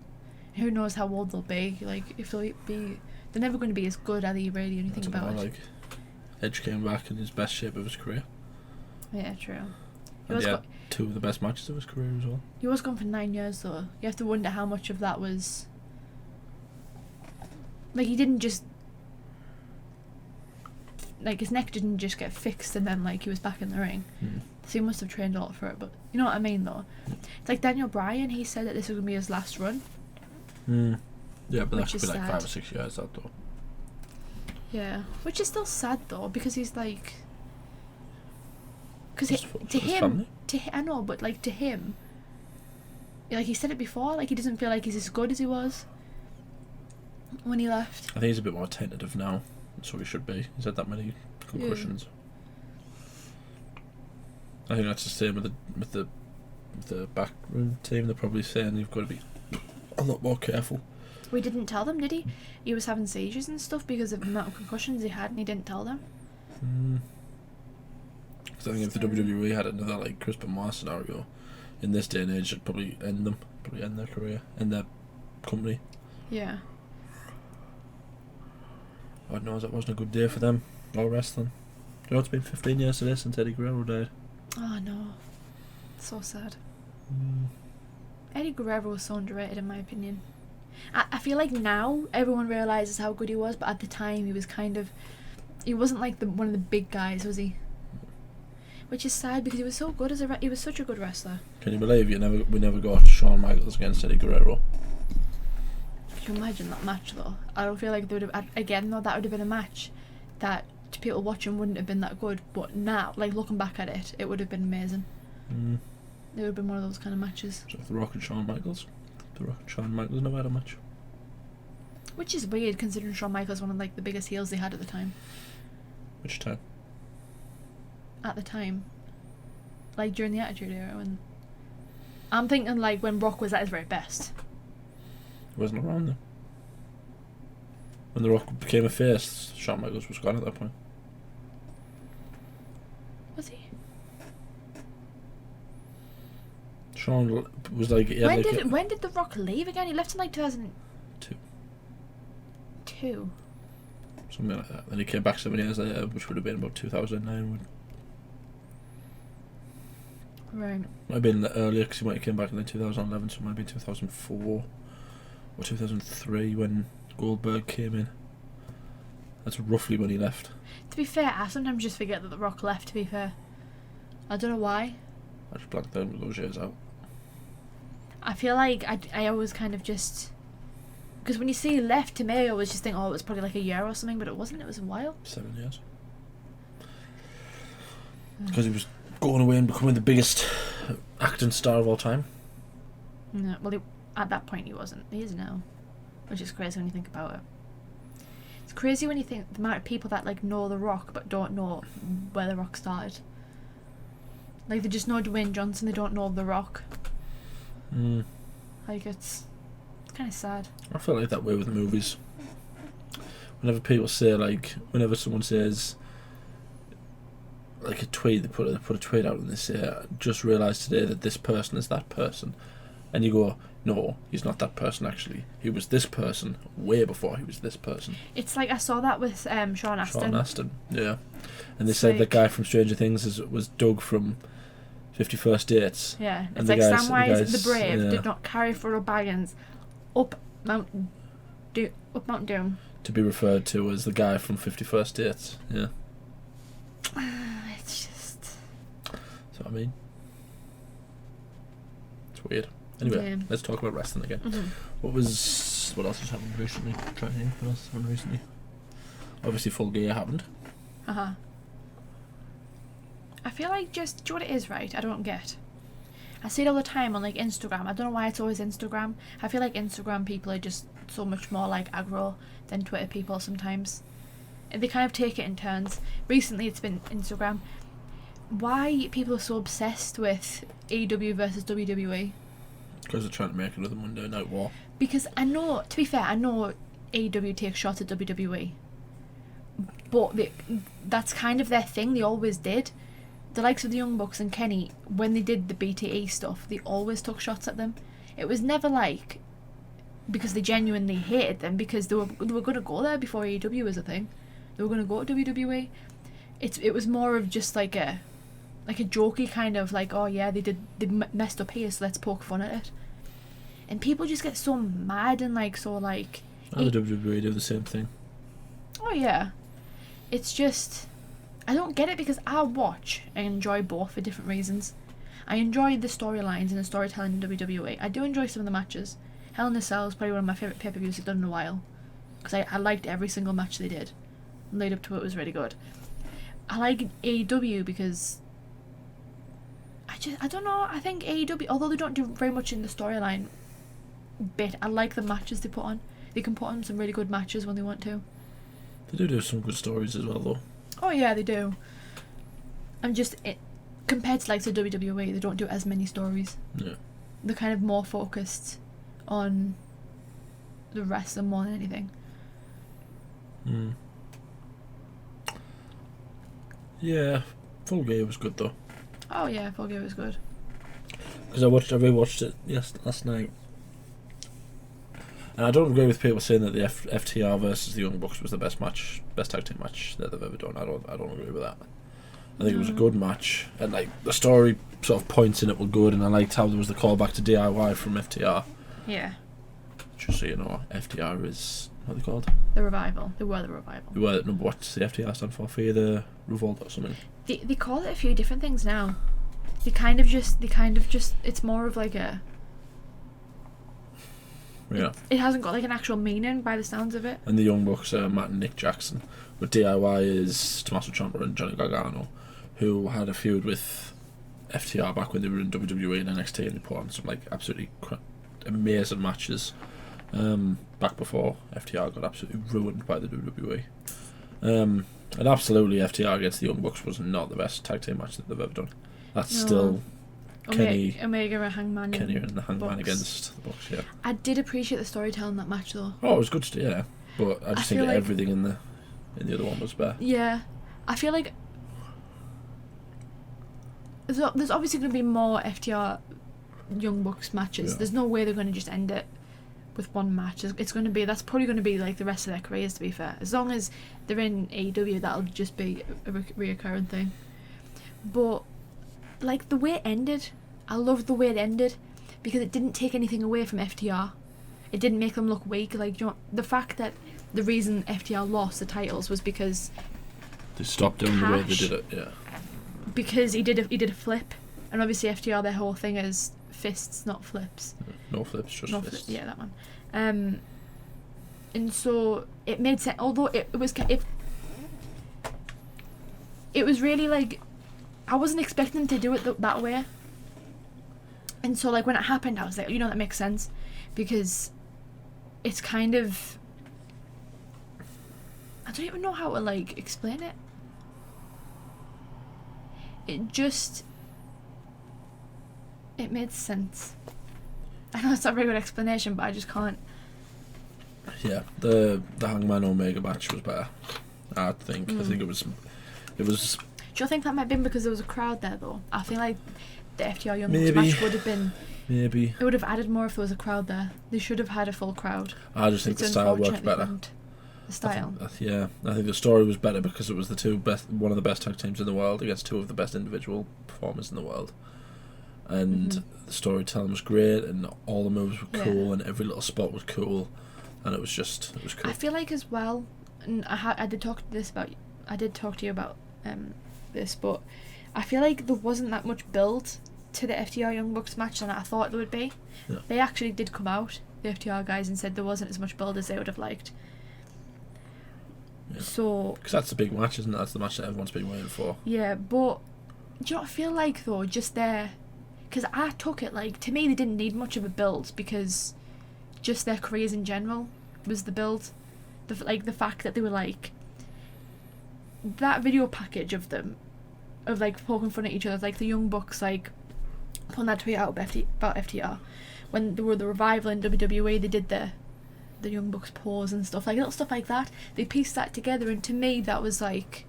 Who knows how old they'll be? Like, if they'll be, they're never going to be as good, are they? Really, when you think about it. Edge came back in his best shape of his career. Yeah, true. And he had two of the best matches of his career as well. He was gone for 9 years though. You have to wonder how much of that was... Like, he didn't just... Like, his neck didn't just get fixed and then, like, he was back in the ring. So he must have trained a lot for it, but... You know what I mean, though? It's like Daniel Bryan, he said that this was going to be his last run. Yeah, but that could be like sad. 5 or 6 years, that, though. Yeah. Which is still sad, though, because he's, like... Because to him... I know, but, like, to him... Like, he said it before, like, he doesn't feel like he's as good as he was when he left. I think he's a bit more tentative now. So he should be. He's had that many concussions. Yeah. I think that's the same with the backroom team. They're probably saying you've got to be a lot more careful. We didn't tell them, did he? He was having seizures and stuff because of the amount of concussions he had, and he didn't tell them. Because I think if the WWE had another like Chris Benoit scenario in this day and age, it'd probably end their career, end their company. Yeah. God knows that wasn't a good day for them or wrestling. You know, it's been 15 years today since Eddie Guerrero died. Oh no, so sad. Eddie Guerrero was so underrated in my opinion. I feel like now everyone realises how good he was, but at the time he wasn't like one of the big guys, was he? Which is sad because he was so good he was such a good wrestler. Can you believe we never got Shawn Michaels against Eddie Guerrero? Can you imagine that match though? I don't feel like they would have, again though, that would have been a match that to people watching wouldn't have been that good, but now, like looking back at it, it would have been amazing. It would have been one of those kind of matches. So The Rock and Shawn Michaels. The Rock and Shawn Michaels never had a match. Which is weird considering Shawn Michaels was one of like the biggest heels they had at the time. Which time? At the time. Like during the Attitude Era, when I'm thinking like when Rock was at his very best. He wasn't around then. When The Rock became a face, Shawn Michaels was gone at that point. Was he? Shawn was like... When did The Rock leave again? He left in like 2002. Something like that. Then he came back 7 years later, which would have been about 2009. Right. Might have been earlier because he might have came back in 2011, so it might have been 2004 or 2003 when Goldberg came in. That's roughly when he left. To be fair, I sometimes just forget that The Rock left, to be fair. I don't know why. I just blanked those years out. I feel like I always kind of just... Because when you see he left, to me, I always just think, oh, it was probably like a year or something, but it wasn't. It was a while. 7 years. Because he was going away and becoming the biggest acting star of all time. No, well, at that point he wasn't. He is now. Which is crazy when you think about it. It's crazy when you think the amount of people that like know The Rock but don't know where The Rock started. Like they just know Dwayne Johnson, they don't know The Rock. Like it's kind of sad. I feel like that way with movies. Whenever people say whenever someone says like a tweet, they put a tweet out and they say, "I just realised today that this person is that person," and you go, "No, he's not that person. Actually, he was this person way before he was this person." It's like I saw that with Sean Astin. Sean Astin, yeah, and they said the guy from Stranger Things was Doug from 50 First Dates. Yeah, it's like Samwise the Brave did not carry Frodo Baggins up Mount Doom. To be referred to as the guy from 50 First Dates. Yeah. It's just... That's what I mean. It's weird. Anyway, let's talk about wrestling again. What else has happened recently? Trying to think what else has happened recently. Obviously Full Gear happened. I feel like do you know what it is, right? I don't get. I see it all the time on like Instagram. I don't know why it's always Instagram. I feel like Instagram people are just so much more like aggro than Twitter people sometimes. And they kind of take it in turns. Recently it's been Instagram. Why people are so obsessed with AEW versus WWE? Because they're trying to make another Monday Night War. Because I know, to be fair, I know AEW takes shots at WWE. But that's kind of their thing. They always did. The likes of the Young Bucks and Kenny, when they did the BTE stuff, they always took shots at them. It was never like because they genuinely hated them, because they were going to go there before AEW was a thing. They were going to go to WWE. it was more of just like a jokey kind of like, oh yeah, they messed up here, so let's poke fun at it. And people just get so mad and like so like. And the WWE do the same thing. Oh yeah, it's just I don't get it because I watch and enjoy both for different reasons. I enjoy the storylines and the storytelling in WWE. I do enjoy some of the matches. Hell in a Cell is probably one of my favourite pay-per-views they've done in a while. Because I liked every single match they did. The lead up to it was really good. I like AEW because I don't know, I think AEW, although they don't do very much in the storyline bit, I like the matches they put on. They can put on some really good matches when they want to. They do some good stories as well, though. Oh yeah, they do. Compared to like the WWE, they don't do as many stories. Yeah. They're kind of more focused on the wrestling more than anything. Yeah, Full Gear was good though. Oh yeah, Full Gear was good. Because I rewatched it last night. And I don't agree with people saying that the FTR versus the Young Bucks was the best tag team match that they've ever done. I don't agree with that. I think it was a good match, and like the story sort of points in it were good, and I liked how there was the callback to DIY from FTR. Yeah. Just so you know, FTR is what are they called? The Revival. They were the Revival. They were what's the FTR stand for? Fear the Revolt or something. They call it a few different things now. They kind of just it's more of like a. Yeah. It hasn't got like an actual meaning by the sounds of it. And the Young Bucks are Matt and Nick Jackson. But DIY is Tommaso Ciampa and Johnny Gargano, who had a feud with FTR back when they were in WWE and NXT, and they put on some like absolutely amazing matches back before FTR got absolutely ruined by the WWE. And absolutely FTR against the Young Bucks was not the best tag team match that they've ever done. That's still Kenny, Omega and Hangman. Kenny and the Hangman Bucks. Against the Bucks, yeah. I did appreciate the storytelling in that match though. Oh, it was good, yeah. But I just think like everything in the other one was better. Yeah, I feel like there's obviously going to be more FTR Young Bucks matches. Yeah. There's no way they're going to just end it with one match. It's going to be, that's probably going to be like the rest of their careers, to be fair. As long as they're in AEW, that'll just be a reoccurring thing. But like the way it ended, I loved the way it ended because it didn't take anything away from FTR. It didn't make them look weak. Like, you know, the fact that the reason FTR lost the titles was because they stopped doing the way they did it. Yeah. Because he did a flip, and obviously FTR, their whole thing is fists, not flips. No flips, just fists. Yeah, that one. And so it made sense. Although it was really like, I wasn't expecting them to do it that way. And so like when it happened, I was like, you know, that makes sense, because it's kind of, I don't even know how to like explain it. It made sense. I know it's not a very good explanation, but I just can't. Yeah, the Hangman Omega match was better, I think. I think it was. Do you think that might have been because there was a crowd there though? I feel like the FTR Young Bucks match would have been. Maybe. It would have added more if there was a crowd there. They should have had a full crowd. I just think the style worked better. The style. I think the story was better because it was one of the best tag teams in the world against two of the best individual performers in the world. And the storytelling was great, and all the moves were cool, and every little spot was cool, and it was cool. I feel like as well, and I did talk to you about this, but I feel like there wasn't that much build to the FTR Young Bucks match than I thought there would be. Yeah. They actually did come out, the FTR guys, and said there wasn't as much build as they would have liked. Yeah. So, because that's the big match, isn't it? That's the match that everyone's been waiting for. Yeah, but do you not feel like though, just there, because I took it like, to me they didn't need much of a build, because just their careers in general was the build. The fact that they were like, that video package of them, of like poking fun at each other, like the Young Bucks like putting that tweet out about FTR when they were the Revival in WWE, they did the Young Bucks pose and stuff, like little stuff like that. They pieced that together, and to me that was like,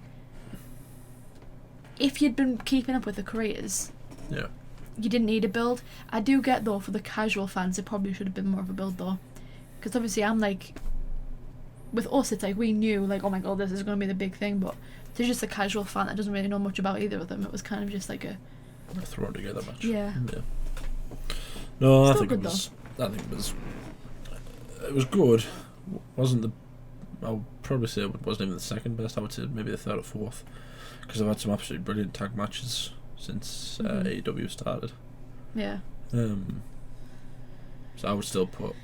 if you'd been keeping up with the careers, you didn't need a build. I do get though, for the casual fans, it probably should have been more of a build though, because obviously I'm like, with us, it's like we knew, like, oh my god, this is going to be the big thing, but there's just a casual fan that doesn't really know much about either of them. It was kind of just like a thrown together match. Yeah. No, Still I think good, it was. I think it was. It was good. Wasn't the? I'll probably say it wasn't even the second best. I would say maybe the third or fourth, because I've had some absolutely brilliant tag matches since AEW started. Yeah. So I would still put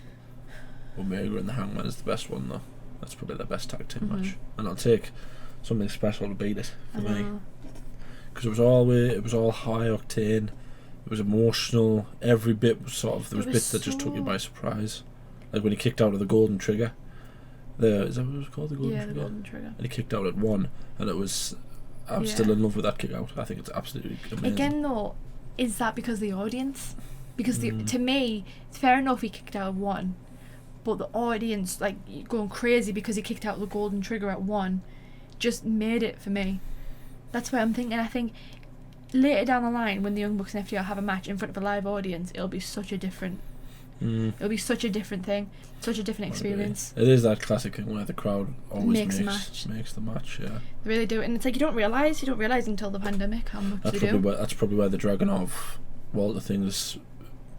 Omega and the Hangman as the best one, though. That's probably their best tag team match, and I'll take something special to beat it for me, because it was all high octane. It was emotional. Every bit was sort of, there was bits that just took you by surprise, like when he kicked out of the golden trigger. Is that what it was called, the golden trigger? The golden trigger. And he kicked out at 1, and it was. I'm still in love with that kick out. I think it's absolutely amazing. Again, though, is that because of the audience? Because to me, it's fair enough he kicked out at 1, but the audience, like, going crazy because he kicked out the golden trigger at 1, just made it for me. That's what I'm thinking. I think later down the line, when the Young Bucks and FTR have a match in front of a live audience, it'll be such a different. It'll be such a different thing, such a different experience. It is that classic thing where the crowd always makes the match. Yeah, they really do, and it's like you don't realise until the pandemic how much that's probably where the Dragunov Walter thing is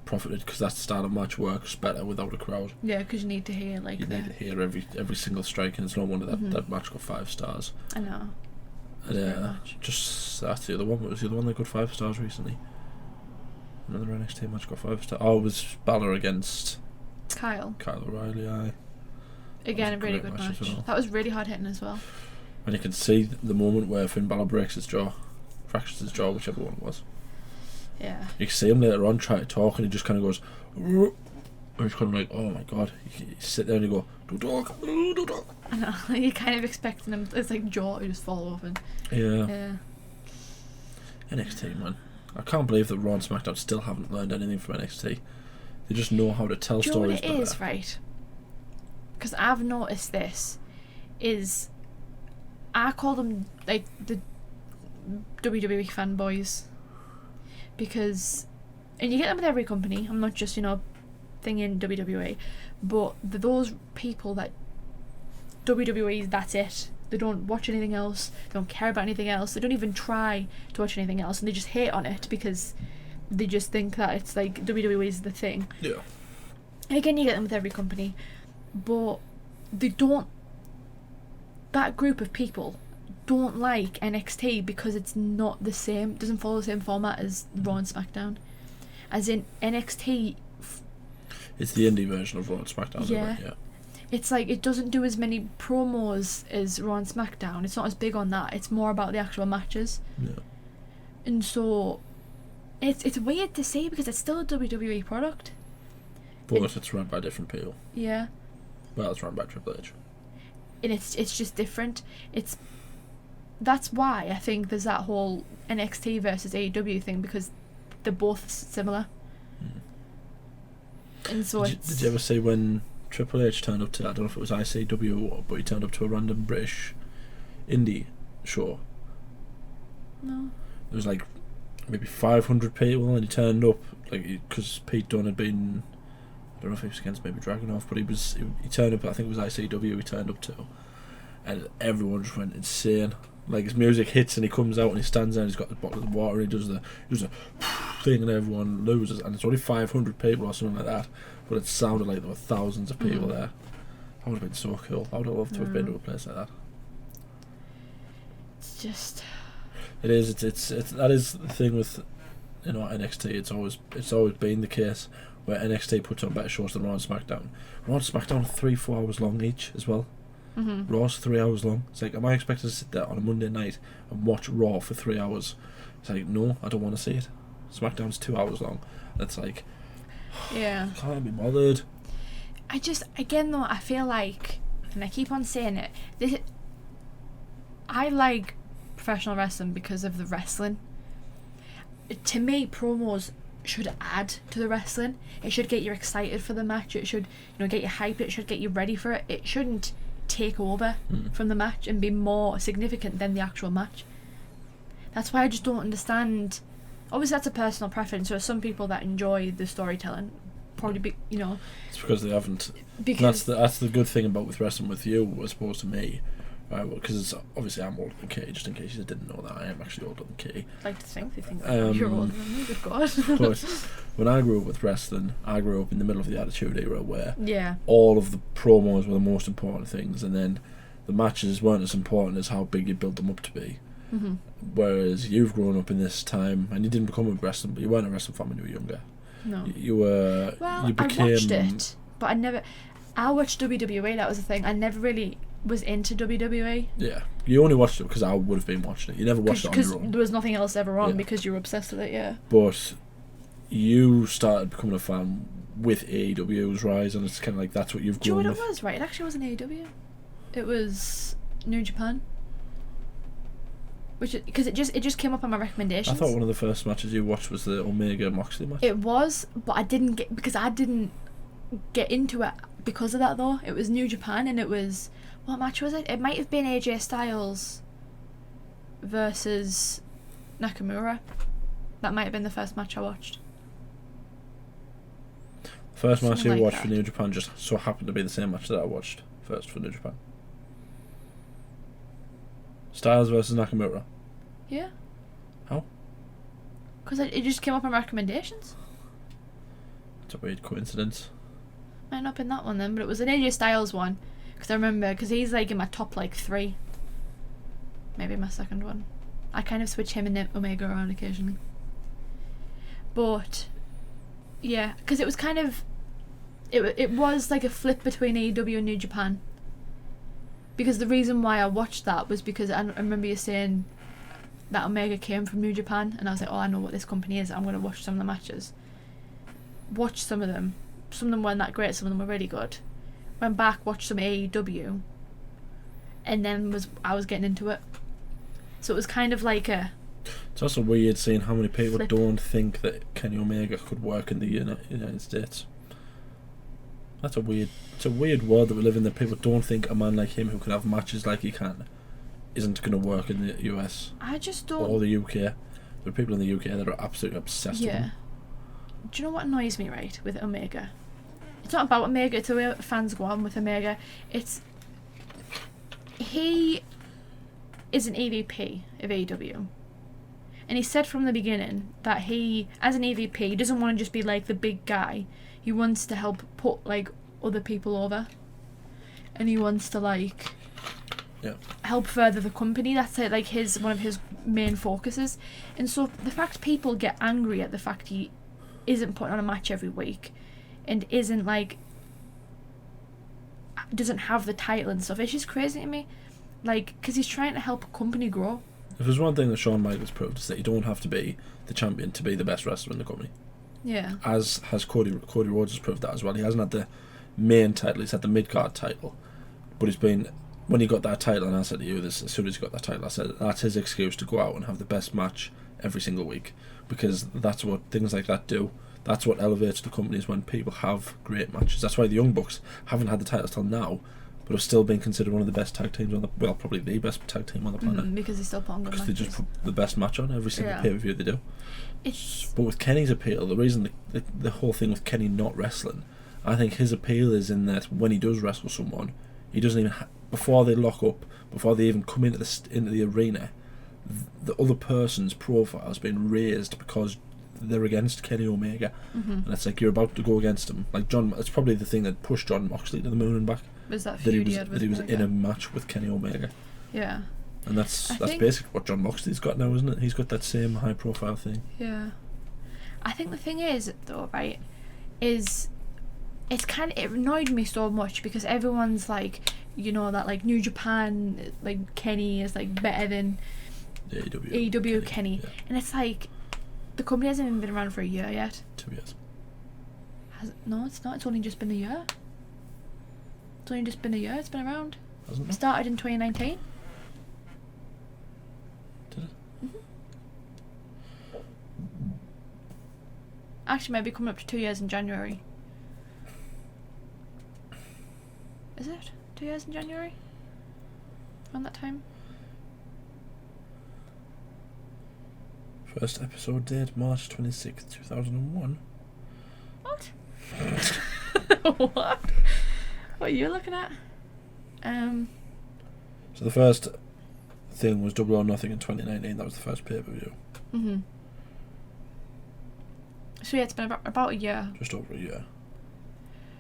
profited, because that style of match works better without a crowd. Yeah, because you need to hear need to hear every single strike, and it's no wonder that match got 5 stars. I know. And just that's the other one. What was the other one that got 5 stars recently? Another NXT match got 5 stars. Oh, it was Balor against Kyle O'Reilly. Aye. Again, a really good match. That was really hard hitting as well. And you can see the moment where Finn Balor breaks his jaw, fractures his jaw, whichever one it was. Yeah. You can see him later on try to talk, and he just kind of goes, and he's kind of like, oh my god. You sit there and you go, don't talk. I know. You're kind of expecting him. It's like jaw to just fall open. Yeah. NXT, man. I can't believe that Raw and SmackDown still haven't learned anything from NXT. They just know how to tell stories better. It is, right? Because I've noticed this, is I call them like the WWE fanboys, because, and you get them with every company, I'm not just, thinking WWE, but those people that WWE, that's it. They don't watch anything else, they don't care about anything else, they don't even try to watch anything else, and they just hate on it because they just think that it's like WWE is the thing. Yeah. And again, you get them with every company, but they don't, that group of people don't like NXT because it's not the same, doesn't follow the same format as Raw and SmackDown. As in NXT, it's the indie version of Raw and SmackDown. Yeah. It's like it doesn't do as many promos as Raw and SmackDown. It's not as big on that. It's more about the actual matches. Yeah. And so it's weird to say because it's still a WWE product. But it's run by different people. Yeah. Well, it's run by Triple H. And it's just different. That's why I think there's that whole NXT versus AEW thing, because they're both similar. And so did you ever see when Triple H turned up to, I don't know if it was ICW or what, but he turned up to a random British indie show? No. There was like maybe 500 people, and he turned up because Pete Dunne had been, I don't know if he was against maybe Dragunov, but he turned up. I think it was ICW he turned up to, and everyone just went insane. Like, his music hits and he comes out and he stands there and he's got the bottle of water and he does a thing and everyone loses, and it's only 500 people or something like that, but it sounded like there were thousands of people there. That would have been so cool. I would have loved to have been to a place like that. It's just, it is. It's that is the thing with NXT. It's always been the case where NXT puts on better shows than Raw and SmackDown. Raw and SmackDown are 3-4 hours long each as well. Raw's 3 hours long. It's like, am I expected to sit there on a Monday night and watch Raw for 3 hours? It's like, no, I don't want to see it. SmackDown's 2 hours long. And it's like, yeah, I can't be bothered. Again though, I feel like, and I keep on saying it, I like professional wrestling because of the wrestling. To me, promos should add to the wrestling. It should get you excited for the match. It should, get you hyped. It should get you ready for it. It shouldn't take over from the match and be more significant than the actual match. That's why I just don't understand. Obviously, that's a personal preference. There are some people that enjoy the storytelling. probably be, It's because they haven't. Because that's the good thing about with wrestling with you as opposed to me. Because obviously I'm older than Katie, just in case you didn't know that I am actually older than Katie. I'd like to think they think you're older than me, good God. But when I grew up with wrestling, I grew up in the middle of the Attitude Era where yeah, all of the promos were the most important things, and then the matches weren't as important as how big you built them up to be. mm-hmm. Whereas you've grown up in this time, and you didn't become a wrestling, but you weren't a wrestling fan when you were younger. No. You were. Well, you became. I watched it, but I watched WWE, that was the thing. I never really was into WWE. Yeah. You only watched it because I would have been watching it. You never watched it on your own. Because there was nothing else ever on because you were obsessed with it, yeah. But you started becoming a fan with AEW's rise, and it's kind of like that's what you've grown with. Do you know what it was, right? It actually wasn't AEW. It was New Japan. Because it just came up on my recommendations. I thought one of the first matches you watched was the Omega Moxley match. It was, but I didn't get into it because of that though. It was New Japan, and it was, what match was it? It might have been AJ Styles versus Nakamura. That might have been the first match I watched. First match Something you like watched that. for New Japan just so happened to be the same match that I watched first for New Japan. Styles versus Nakamura. Yeah. How? Because it just came up on recommendations. It's a weird coincidence. Might not have been that one then, but it was an AJ Styles one. Because I remember, because he's like in my top 3. Maybe my second one. I kind of switch him and Omega around occasionally. But, yeah, because it was kind of, it was like a flip between AEW and New Japan. Because the reason why I watched that was because I remember you saying that Omega came from New Japan, and I was like, oh, I know what this company is, I'm going to watch some of the matches. Watched some of them. Some of them weren't that great, some of them were really good. Went back, watched some AEW, and then I was getting into it. So it was kind of like a... It's also weird seeing how many people flip. don't think that Kenny Omega could work in the United States. It's a weird world that we live in, that people don't think a man like him who can have matches like he can isn't going to work in the US. I just don't... Or the UK. There are people in the UK that are absolutely obsessed with him. Do you know what annoys me, right, with Omega? It's not about Omega, it's the way fans go on with Omega. He is an EVP of AEW. And he said from the beginning that he, as an EVP, he doesn't want to just be like the big guy. He wants to help put other people over. And he wants to help further the company. That's one of his main focuses. And so the fact people get angry at the fact he isn't putting on a match every week and isn't doesn't have the title and stuff, it's just crazy to me. Because he's trying to help a company grow. If there's one thing that Shawn Michaels proved, is that you don't have to be the champion to be the best wrestler in the company. Yeah. As has Cody Rhodes has proved that as well. He hasn't had the main title, he's had the mid-card title. But he's been, when he got that title, and I said to you this as soon as he got that title, I said that's his excuse to go out and have the best match every single week. Because that's what things like that do. That's what elevates the companies, when people have great matches. That's why the Young Bucks haven't had the titles till now, but have still been considered one of the best tag teams probably the best tag team on the planet. Because they still put on good matches. Because they just put the best match on every single pay-per-view they do. But with Kenny's appeal, the reason the whole thing with Kenny not wrestling, I think his appeal is in that when he does wrestle someone, he doesn't even before they lock up, before they even come into the arena, the other person's profile has been raised because they're against Kenny Omega, and it's like you're about to go against him. Like John, it's probably the thing that pushed John Moxley to the moon and back. Was that feud that he was in a match with Kenny Omega? Yeah. And that's basically what John Moxley's got now, isn't it? He's got that same high profile thing. Yeah. I think the thing is, though, right, is it annoyed me so much because everyone's that New Japan, Kenny is better than AEW Kenny. Yeah. And it's the company hasn't even been around for a year yet. 2 years. No, it's not. It's only just been a year. It's only just been a year. It's been around. Hasn't It it? started in 2019. Did it? Actually, maybe coming up to 2 years in January. Is it 2 years in January? Around that time? First episode date, March 26th, 2001. What? What? What are you looking at? So the first thing was Double or Nothing in 2019. That was the first pay-per-view. Mhm. So yeah, it's been about a year. Just over a year.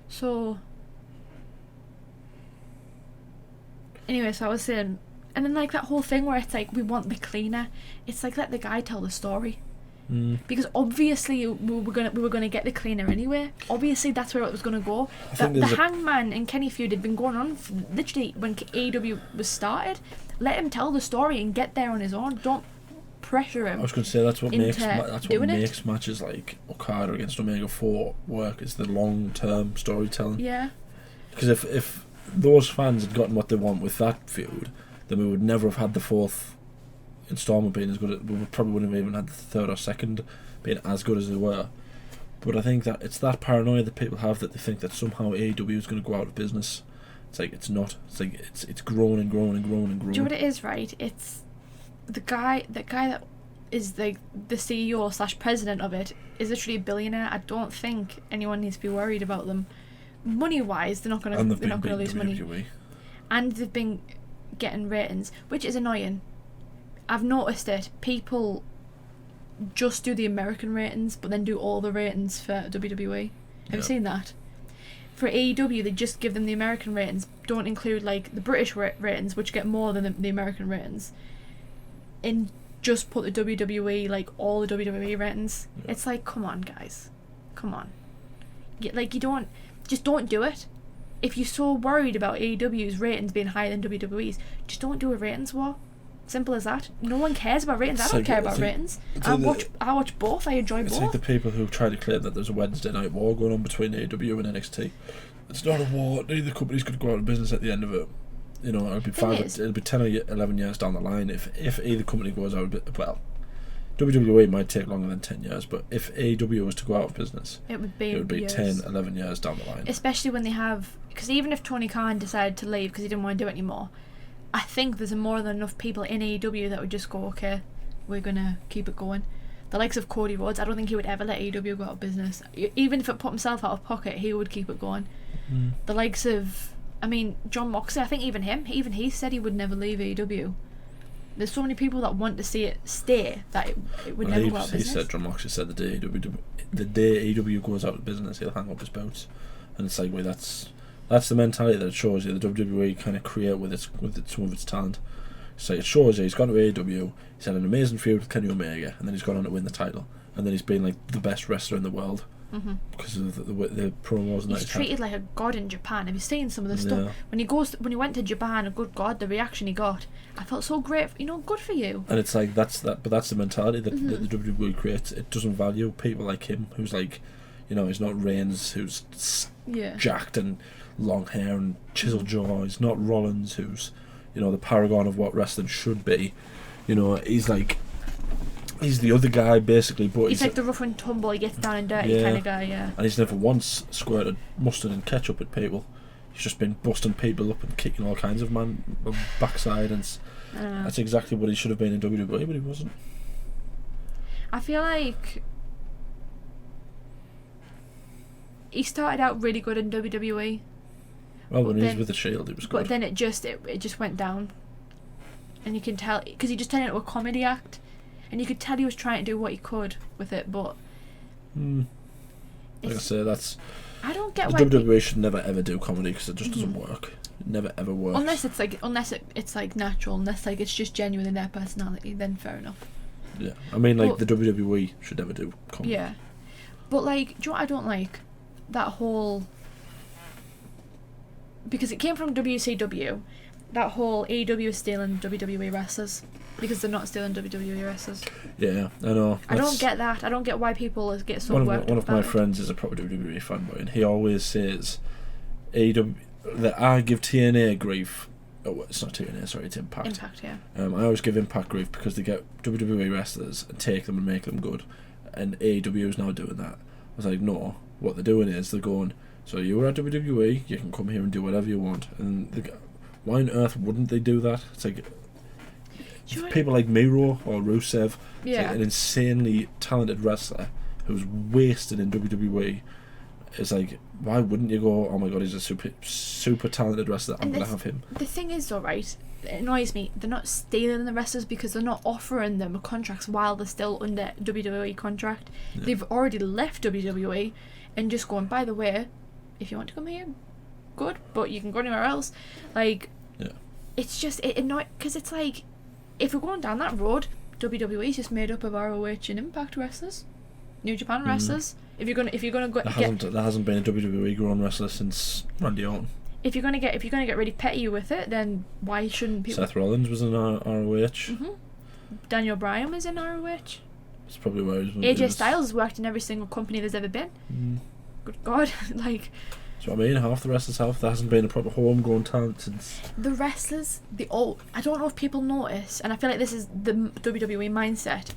So anyway, so I was saying, and then like that whole thing where it's like we want the cleaner. It's like let the guy tell the story. Because obviously we were gonna get the cleaner anyway. Obviously that's where it was gonna go. The Hangman and Kenny feud had been going on literally when AEW was started. Let him tell the story and get there on his own. Don't pressure him. I was going to say that's what makes matches like Okada against Omega 4 work, is the long-term storytelling. Yeah. Because if those fans had gotten what they want with that feud, then we would never have had the fourth installment being as good. We probably wouldn't have even had the third or second being as good as they were. But I think that it's that paranoia that people have, that they think that somehow AEW is going to go out of business. It's like it's not. It's like it's growing and growing and growing and growing. Do you know what it is, right? It's the guy that is the CEO / president of it is literally a billionaire. I don't think anyone needs to be worried about them. Money wise, they're not gonna lose money. And they've been getting ratings, which is annoying. I've noticed it. People just do the American ratings, but then do all the ratings for WWE. Have you seen that? For AEW, they just give them the American ratings, don't include like the British ratings, which get more than the American ratings, and just put the WWE, like all the WWE ratings. Yeah. It's like, come on, guys, come on. Don't do it. If you're so worried about AEW's ratings being higher than WWE's, just don't do a ratings war. Simple as that. No one cares about ratings. I don't care about ratings. I watch both. I enjoy both. It's like the people who try to claim that there's a Wednesday night war going on between AEW and NXT. It's not a war. Neither company's going to go out of business at the end of it. You know, it'll be 10 or 11 years down the line if either company goes out. Well, WWE might take longer than 10 years, but if AEW was to go out of business, it would be 10, 11 years down the line. Especially when they have, because even if Tony Khan decided to leave because he didn't want to do it anymore, I think there's more than enough people in AEW that would just go, okay, we're going to keep it going. The likes of Cody Rhodes, I don't think he would ever let AEW go out of business. Even if it put himself out of pocket, he would keep it going. The likes of, John Moxley, I think even he said he would never leave AEW. There's so many people that want to see it stay that it would never go out of business. John Moxley said the day AEW goes out of business, he'll hang up his boots. And it's like, well, that's the mentality that it shows you the WWE kind of create with some of its talent. So it shows you he's gone to AEW, he's had an amazing feud with Kenny Omega, and then he's gone on to win the title, and then he's been like the best wrestler in the world because of the promos and that. He's treated like a god in Japan. Have you seen some of the stuff when he went to Japan? Good God, the reaction he got! I felt so great. Good for you. And it's like but that's the mentality that the WWE creates. It doesn't value people like him, who's like, he's not Reigns, who's jacked and long hair and chiseled jaw. He's not Rollins, who's the paragon of what wrestling should be. He's the other guy basically, but he's like the rough and tumble, he gets down and dirty kind of guy. And he's never once squirted mustard and ketchup at people. He's just been busting people up and kicking all kinds of backside, and that's exactly what he should have been in WWE, but he wasn't. I feel like he started out really good in WWE. Well, when he was with the Shield, it was good. But then it just went down, and you can tell because he just turned into a comedy act, and you could tell he was trying to do what he could with it. But like I say, I don't get why WWE should never ever do comedy because it just doesn't work. It never ever works. Unless it's like natural, unless like it's just genuine in their personality, then fair enough. Yeah, the WWE should never do comedy. Yeah, but like, do you know what I don't like? That whole. Because it came from WCW, that whole AEW is stealing WWE wrestlers because they're not stealing WWE wrestlers. Yeah, I know. I don't get that. I don't get why people get so worked up. One of my friends is a proper WWE fanboy, and he always says AEW that I give TNA grief. Oh, it's not TNA, sorry, it's Impact. Impact, yeah. I always give Impact grief because they get WWE wrestlers and take them and make them good, and AEW is now doing that. I was like, no, what they're doing is they're going, so you were at WWE, you can come here and do whatever you want. And why on earth wouldn't they do that? It's like people like Miro or Rusev, like an insanely talented wrestler who's wasted in WWE, it's like, why wouldn't you go, oh my god, he's a super talented wrestler, I'm going to have him. The thing is though, right, it annoys me, they're not stealing the wrestlers because they're not offering them contracts while they're still under WWE contract. Yeah. They've already left WWE and just going, by the way, if you want to come here, good, but you can go anywhere else. Like, yeah. It's just, it annoys, because it's like, if we're going down that road, WWE is just made up of ROH and Impact wrestlers, New Japan wrestlers. If you're gonna go, there hasn't been a WWE grown wrestler since Randy Orton. If you're gonna get really petty with it, then why shouldn't people? Seth Rollins was in ROH. Mm-hmm. Daniel Bryan was in ROH. That's probably where he was. AJ Styles has worked in every single company there's ever been. Good God, like. That's what I mean. Half the wrestlers have. There hasn't been a proper homegrown talent since. The wrestlers, I don't know if people notice, and I feel like this is the WWE mindset.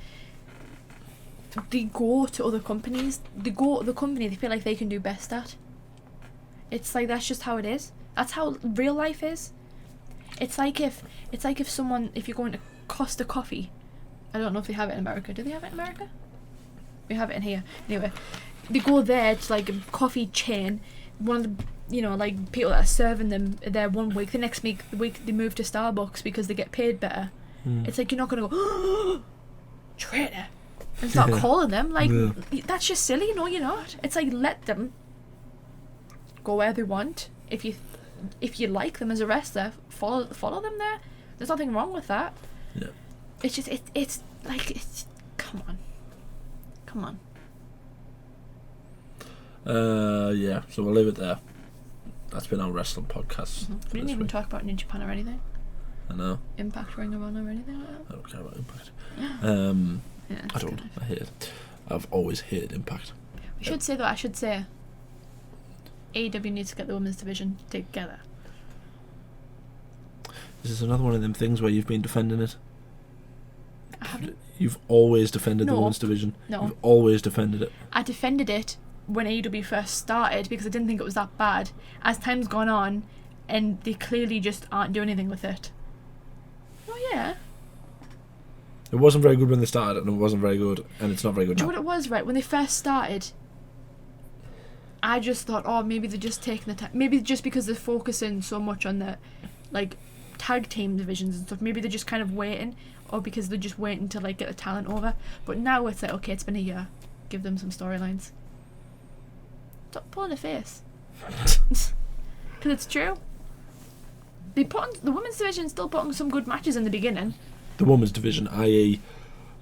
They go to other companies. They go to the company they feel like they can do best at. It's like, that's just how it is. That's how real life is. It's like if you're going to Costa Coffee. I don't know if they have it in America. Do they have it in America? We have it in here. Anyway, they go there to like a coffee chain. One of the, like people that are serving them there 1 week. The next week, they move to Starbucks because they get paid better. It's like, you're not going to go, traitor, and start calling them. Like, that's just silly. No, you're not. It's like, let them go where they want. If you like them as a wrestler, follow them there. There's nothing wrong with that. Yeah. It's just it's like, come on. Yeah. So we'll leave it there. That's been our wrestling podcast. Mm-hmm. We didn't even talk about New Japan or anything. I know. Impact, Ring of Honor or anything like that. I don't care about Impact. Yeah, I don't. I hate it. I've always hated Impact. I should say AEW needs to get the women's division together. This is another one of them things where you've been defending it. I haven't. You've always defended the women's division. No. You've always defended it. I defended it when AEW first started because I didn't think it was that bad. As time's gone on, and they clearly just aren't doing anything with it. Oh yeah. It wasn't very good when they started, and it wasn't very good, and it's not very good now. Do you know what it was, right? When they first started, I just thought, oh, maybe they're just taking the time. Maybe just because they're focusing so much on the, like, tag team divisions and stuff. Maybe they're just kind of waiting, or because they're just waiting to, like, get the talent over. But now it's like, okay, it's been a year. Give them some storylines. Stop pulling a face. Because it's true. The women's division still put on some good matches in the beginning. The women's division, i.e.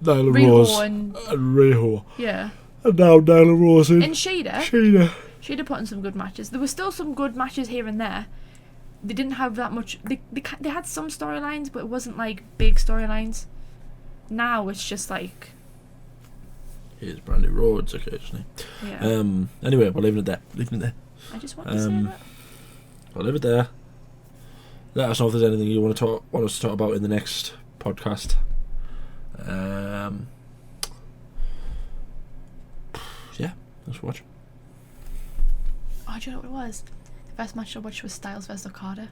Nyla Rose and Riho. Yeah. And now Nyla Rose and Shida put in some good matches. There were still some good matches here and there. They didn't have that much. They had some storylines, but it wasn't like big storylines. Now it's just like. Here's Brandy Rhodes occasionally. Yeah. Anyway, we're leaving it there. I just want to say that. We'll leave it there. Let us know if there's anything you want us to talk about in the next podcast. Yeah, thanks for watching. Oh, do you know what it was? The first match I watched was Styles vs Okada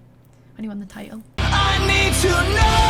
when he won the title. I need to know.